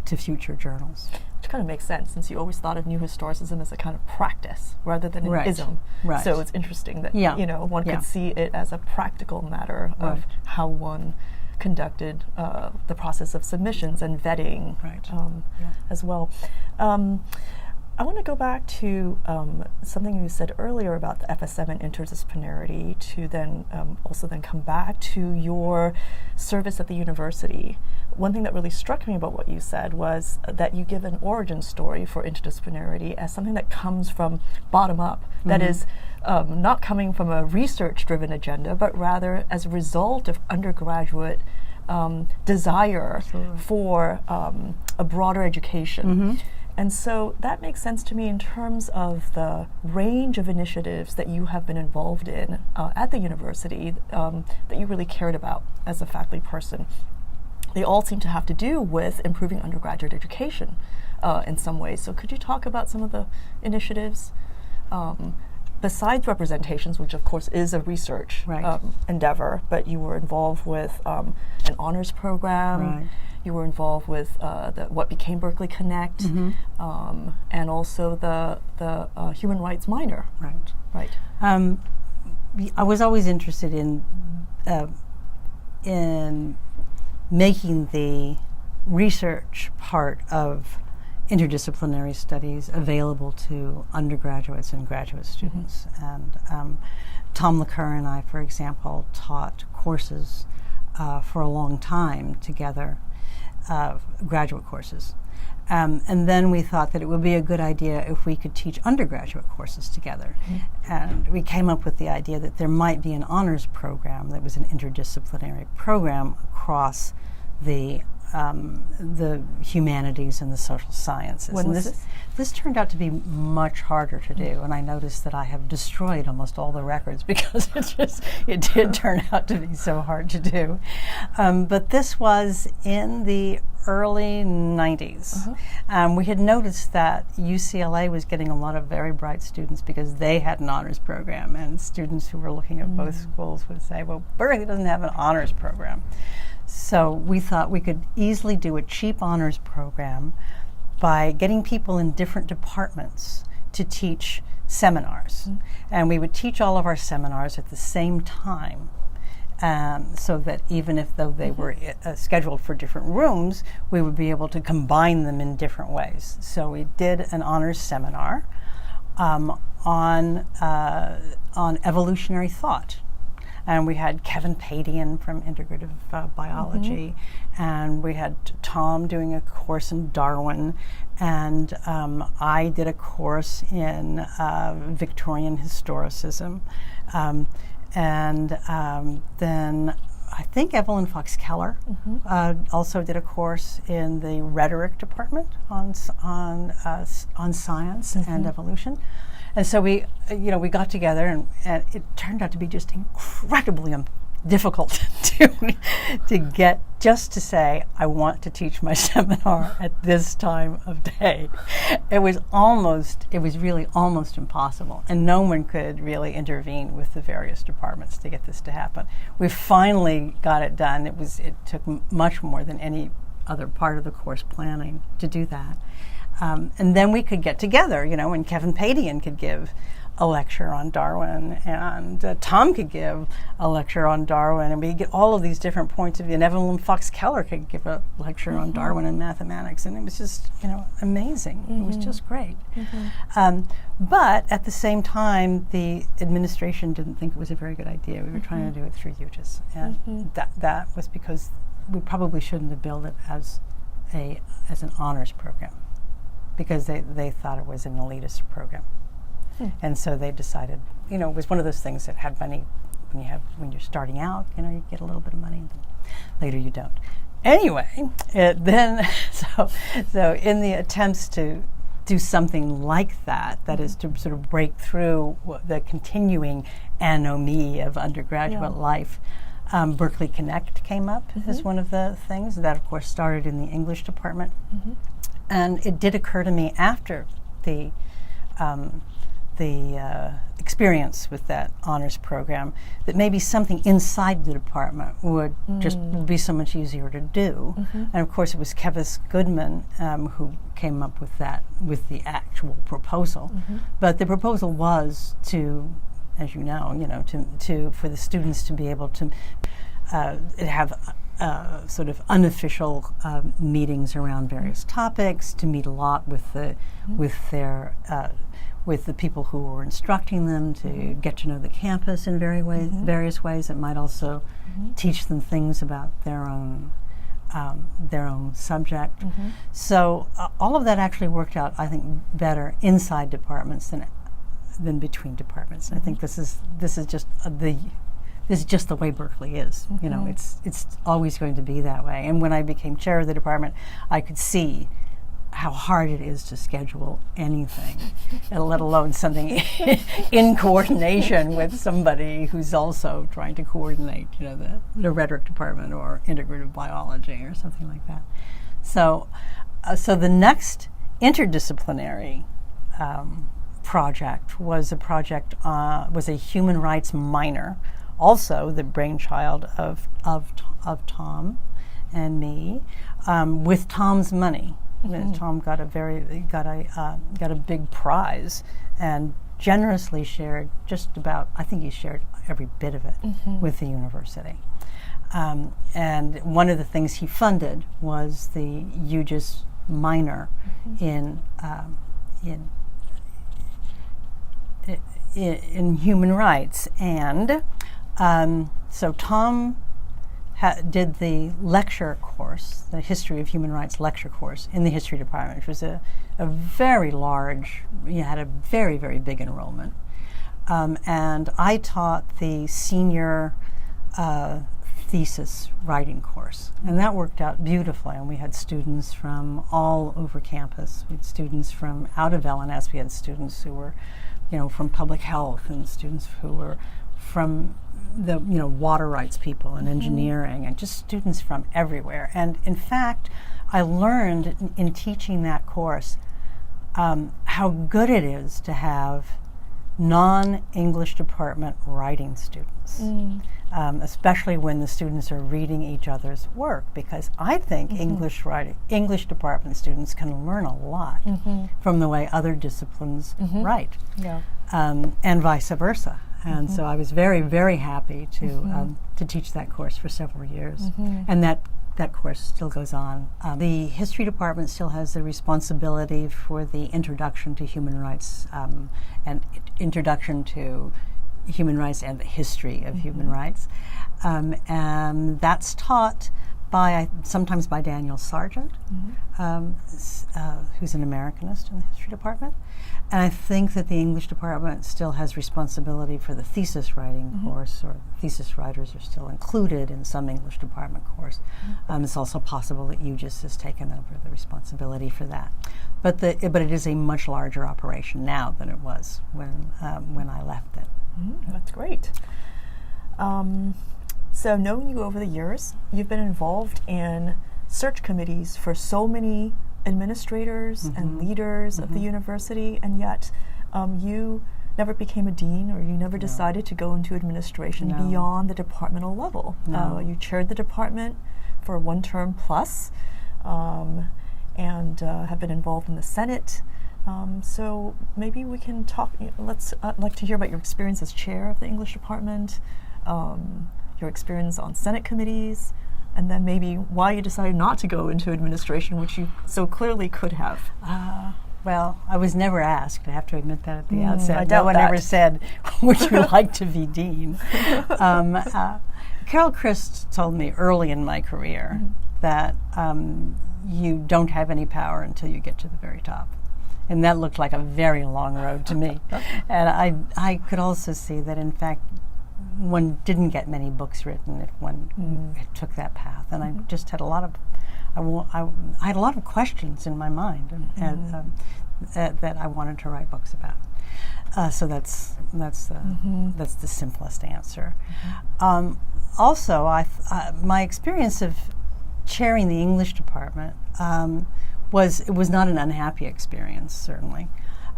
to future journals. Which kind of makes sense, since you always thought of New Historicism as a kind of practice rather than an ism. Right. So it's interesting that one could see it as a practical matter of how one conducted the process of submissions and vetting as well. I want to go back to something you said earlier about the FSM and interdisciplinarity, to then also come back to your service at the university. One thing that really struck me about what you said was that you give an origin story for interdisciplinarity as something that comes from bottom up. That is not coming from a research-driven agenda, but rather as a result of undergraduate desire for a broader education. And so that makes sense to me in terms of the range of initiatives that you have been involved in at the university that you really cared about as a faculty person. They all seem to have to do with improving undergraduate education in some ways. So could you talk about some of the initiatives besides representations, which of course is a research endeavor, but you were involved with an honors program. You were involved with what became Berkeley Connect, and also the human rights minor. I was always interested in making the research part of interdisciplinary studies available to undergraduates and graduate students. And Tom LeCur and I, for example, taught courses for a long time together. Graduate courses. And then we thought that it would be a good idea if we could teach undergraduate courses together. And we came up with the idea that there might be an honors program that was an interdisciplinary program across the humanities and the social sciences. When was this? This turned out to be much harder to do, and I noticed that I have destroyed almost all the records because it did turn out to be so hard to do. But this was in the early 90s. We had noticed that UCLA was getting a lot of very bright students because they had an honors program, and students who were looking at both schools would say, well, Berkeley doesn't have an honors program. So we thought we could easily do a cheap honors program by getting people in different departments to teach seminars. And we would teach all of our seminars at the same time, so that even though they were scheduled for different rooms, we would be able to combine them in different ways. So we did an honors seminar on evolutionary thought. And we had Kevin Padian from integrative biology, and we had Tom doing a course in Darwin, and I did a course in Victorian historicism, and then I think Evelyn Fox Keller also did a course in the rhetoric department on science and evolution. And so we got together, and it turned out to be just incredibly difficult to get just to say, I want to teach my seminar at this time of day. It was really almost impossible, and no one could really intervene with the various departments to get this to happen. We finally got it done. It took much more than any other part of the course planning to do that. And then we could get together, and Kevin Padian could give a lecture on Darwin, and Tom could give a lecture on Darwin, and we get all of these different points of view. And Evelyn Fox Keller could give a lecture on Darwin and mathematics, and it was just, amazing. It was just great. But at the same time, the administration didn't think it was a very good idea. We were trying to do it through UGIS, and that was because we probably shouldn't have billed it as an honors program, because they thought it was an elitist program. And so they decided, it was one of those things that had money. When you're starting out, you get a little bit of money, and then later you don't. Anyway, so in the attempts to do something like that is to sort of break through the continuing anomie of undergraduate life, Berkeley Connect came up as one of the things. That, of course, started in the English department. And it did occur to me after the experience with that honors program that maybe something inside the department would just be so much easier to do. And of course it was Kevis Goodman who came up with the actual proposal. But the proposal was to, as you know, to for the students to be able to have sort of unofficial meetings around various topics, to meet a lot with the people who were instructing them, to get to know the campus in various ways. It might also teach them things about their own subject. So all of that actually worked out, I think, better inside departments than between departments. And I think this is just the way Berkeley is. It's always going to be that way. And when I became chair of the department, I could see how hard it is to schedule anything, let alone something in coordination with somebody who's also trying to coordinate, the rhetoric department or integrative biology or something like that. So the next interdisciplinary project was a human rights minor, also the brainchild of Tom and me, with Tom's money. Tom got a big prize and generously shared I think he shared every bit of it with the university. And one of the things he funded was the UGIS minor in human rights. And so Tom did the lecture course, the History of Human Rights lecture course in the history department, which was a very large, had a very, very big enrollment. And I taught the senior thesis writing course. And that worked out beautifully. And we had students from all over campus. We had students from out of LNS. We had students who were, from public health, and students who were from the water rights people and engineering, and just students from everywhere. And in fact, I learned in teaching that course how good it is to have non-English department writing students, especially when the students are reading each other's work, because I think English department students can learn a lot from the way other disciplines write, and vice versa. And so I was very, very happy to teach that course for several years. And that course still goes on. The history department still has the responsibility for the introduction to human rights and introduction to human rights and the history of human rights. And that's taught sometimes by Daniel Sargent, who's an Americanist in the history department. And I think that the English department still has responsibility for the thesis writing course, or thesis writers are still included in some English department course. It's also possible that UGIS has taken over the responsibility for that. But it is a much larger operation now than it was when I left it. That's great. So knowing you over the years, you've been involved in search committees for so many administrators and leaders of the university, and yet you never became a dean, or you never decided to go into administration beyond the departmental level. You chaired the department for 1 term plus, and have been involved in the Senate. So maybe we can talk. I'd like to hear about your experience as chair of the English department, your experience on Senate committees, and then maybe why you decided not to go into administration, which you so clearly could have. Well, I was never asked. I have to admit that at the outset. I doubt no one that. ever said, "Would you like to be dean?" Carol Christ told me early in my career that you don't have any power until you get to the very top. And that looked like a very long road to me. And I could also see that, in fact, one didn't get many books written if one took that path. And I just had a lot of, I had a lot of questions in my mind that I wanted to write books about. So that's the simplest answer. Also, my experience of chairing the English department was not an unhappy experience, certainly,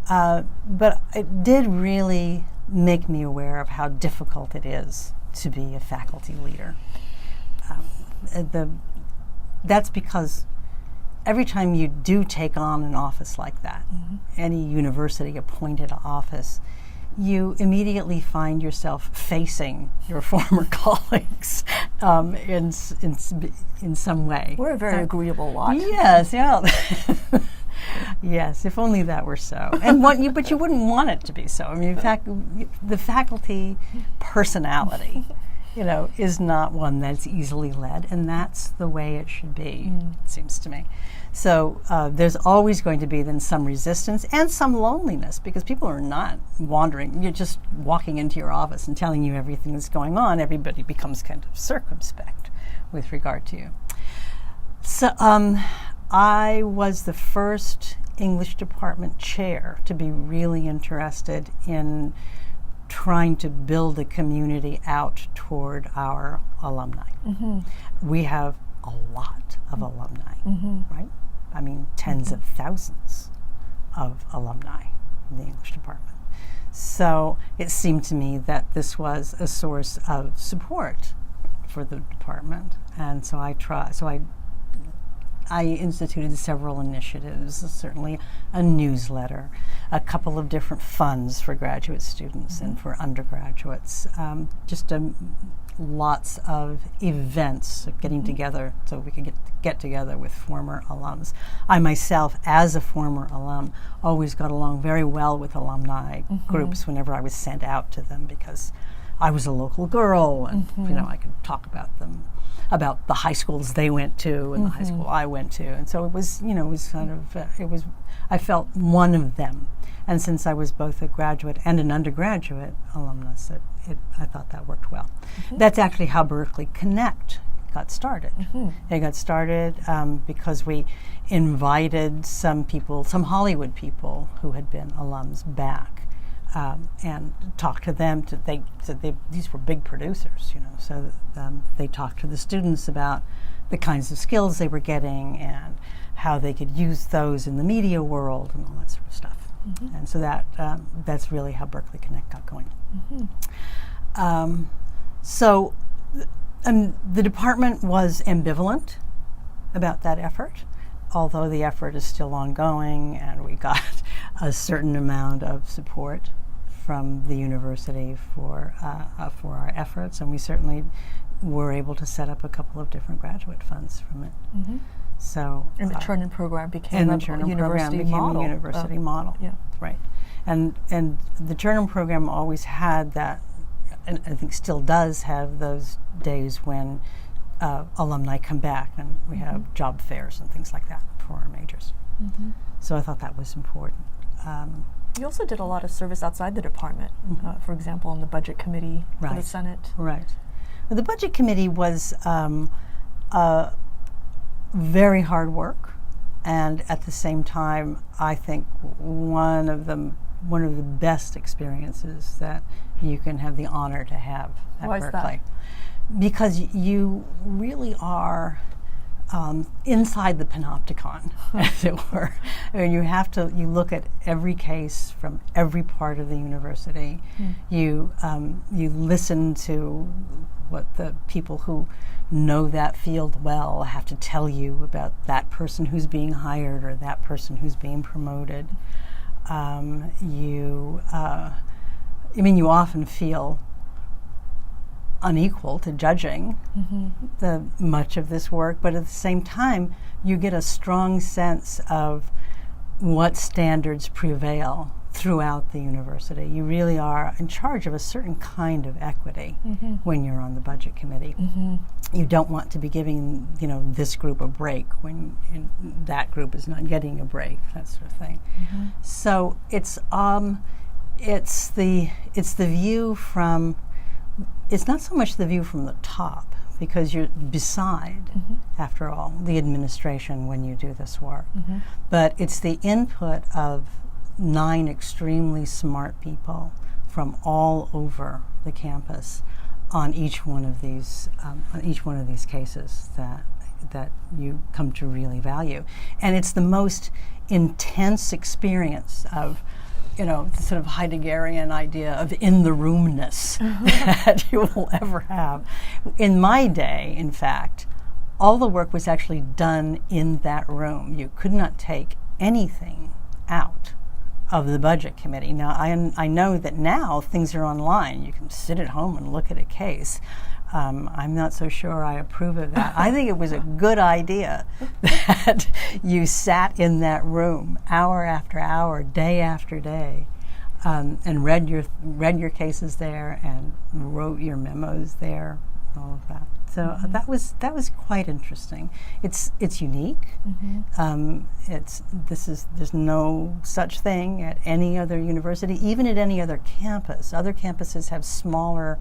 but it did really make me aware of how difficult it is to be a faculty leader. That's because every time you do take on an office like that, any university-appointed office, you immediately find yourself facing your former colleagues in some way. We're a very agreeable lot. Yes, yeah. Yes, if only that were so. And but you wouldn't want it to be so. I mean, in fact, the faculty personality, is not one that's easily led, and that's the way it should be, it seems to me. So there's always going to be then some resistance and some loneliness, because people are not wandering. You're just walking into your office and telling you everything that's going on. Everybody becomes kind of circumspect with regard to you. So I was the first English department chair to be really interested in trying to build a community out toward our alumni. We have a lot of alumni, right? I mean, tens of thousands of alumni in the English department. So it seemed to me that this was a source of support for the department, and so I instituted several initiatives, certainly a newsletter, a couple of different funds for graduate students and for undergraduates, lots of events getting together so we could get together with former alums. I myself, as a former alum, always got along very well with alumni groups whenever I was sent out to them, because I was a local girl and I could talk about them, about the high schools they went to and the high school I went to, and so it was kind of I felt one of them. And since I was both a graduate and an undergraduate alumnus, I thought that worked well. That's actually how Berkeley Connect got started. It got started because we invited some Hollywood people who had been alums back, and talked to them. These were big producers, so they talked to the students about the kinds of skills they were getting and how they could use those in the media world and all that sort of stuff. And so that's really how Berkeley Connect got going. So the department was ambivalent about that effort, although the effort is still ongoing, and we got a certain amount of support from the university for our efforts, and we certainly were able to set up a couple of different graduate funds from it. So, and the Turner program became a university model. Yeah, right. And the Turner program always had that, and I think still does have those days when alumni come back, and we have job fairs and things like that for our majors. So I thought that was important. You also did a lot of service outside the department, for example, on the budget committee for the Senate. Right. Well, the budget committee was very hard work, and at the same time, I think one of the best experiences that you can have the honor to have at Berkeley. because you really are inside the panopticon, as it were. I mean, you look at every case from every part of the university. You listen to what the people who know that field well have to tell you about that person who's being hired or that person who's being promoted. You often feel unequal to judging the much of this work, but at the same time, you get a strong sense of what standards prevail throughout the university. You really are in charge of a certain kind of equity when you're on the budget committee. You don't want to be giving, this group a break when that group is not getting a break, that sort of thing. So it's the view from. It's not so much the view from the top, because you're beside, after all, the administration when you do this work. But it's the input of 9 extremely smart people from all over the campus on each one of these cases that you come to really value. And it's the most intense experience of the sort of Heideggerian idea of in the roomness that you will ever have. In my day, in fact, all the work was actually done in that room. You could not take anything out of the budget committee. Now, I know that now things are online. You can sit at home and look at a case. I'm not so sure I approve of that. I think it was a good idea that you sat in that room hour after hour, day after day, and read your cases there and wrote your memos there, all of that. So that was quite interesting. It's unique. There's no such thing at any other university, even at any other campus. Other campuses have smaller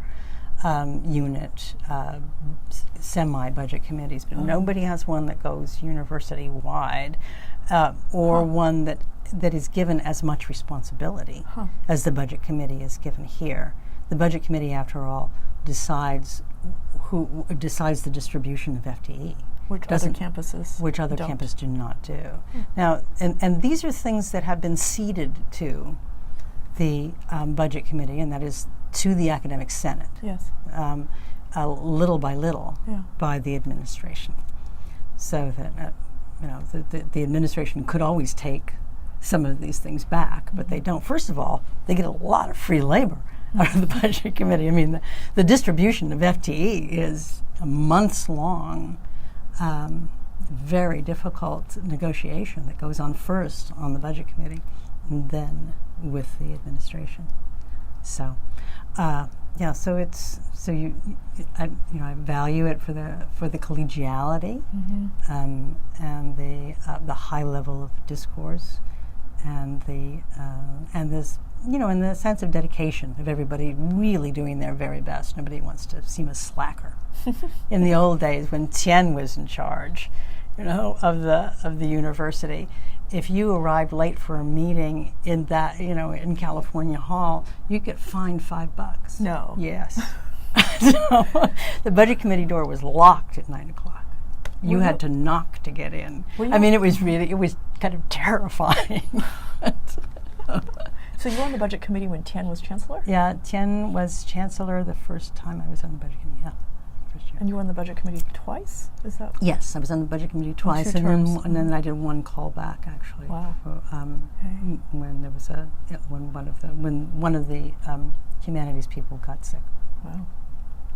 unit semi-budget committees, but nobody has one that goes university-wide or one that is given as much responsibility as the budget committee is given here. The budget committee, after all, decides the distribution of FTE. Which other campuses do not do. Now, and these are things that have been ceded to the budget committee, and that is to the academic senate, little by little, by the administration, so that the administration could always take some of these things back, but they don't. First of all, they get a lot of free labor out of the budget committee. I mean, the distribution of FTE is a months-long, very difficult negotiation that goes on first on the budget committee and then with the administration. So, I value it for the collegiality and the high level of discourse and this and the sense of dedication of everybody really doing their very best. Nobody wants to seem a slacker. In the old days when Tien was in charge, of the university, if you arrived late for a meeting in that, in California Hall, you get fined $5. No. Yes. So the budget committee door was locked at 9 o'clock. You had to knock to get in. It was kind of terrifying. So you were on the budget committee when Tien was chancellor? Yeah, Tien was chancellor the first time I was on the budget committee, first year. And you were on the budget committee twice? Is that? Yes, I was on the budget committee twice, and then I did one callback actually. Wow. For, when there was when one of the humanities people got sick. Wow.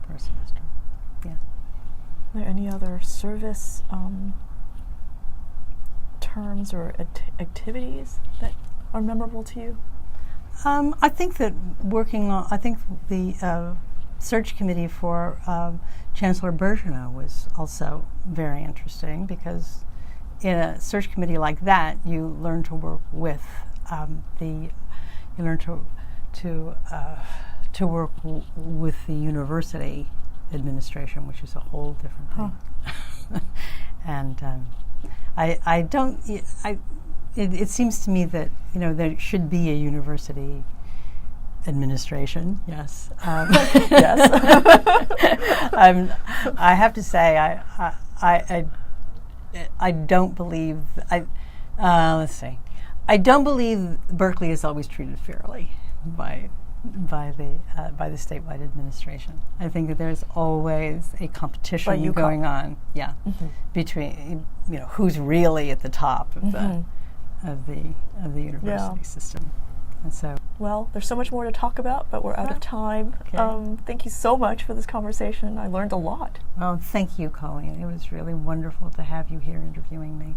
For a semester. Yeah. Are there any other service terms or activities that are memorable to you? I think that the search committee for Chancellor Bergerac was also very interesting, because in a search committee like that, you learn to work with with the university administration, which is a whole different thing. And it seems to me that there should be a university administration. Yes. Yes. I have to say, I don't believe. Let's see. I don't believe Berkeley is always treated fairly by the statewide administration. I think that there's always a competition going on. Yeah, between who's really at the top of the university system. And so, well, there's so much more to talk about, but we're out of time. Okay. Thank you so much for this conversation. I learned a lot. Well, thank you, Colleen. It was really wonderful to have you here interviewing me.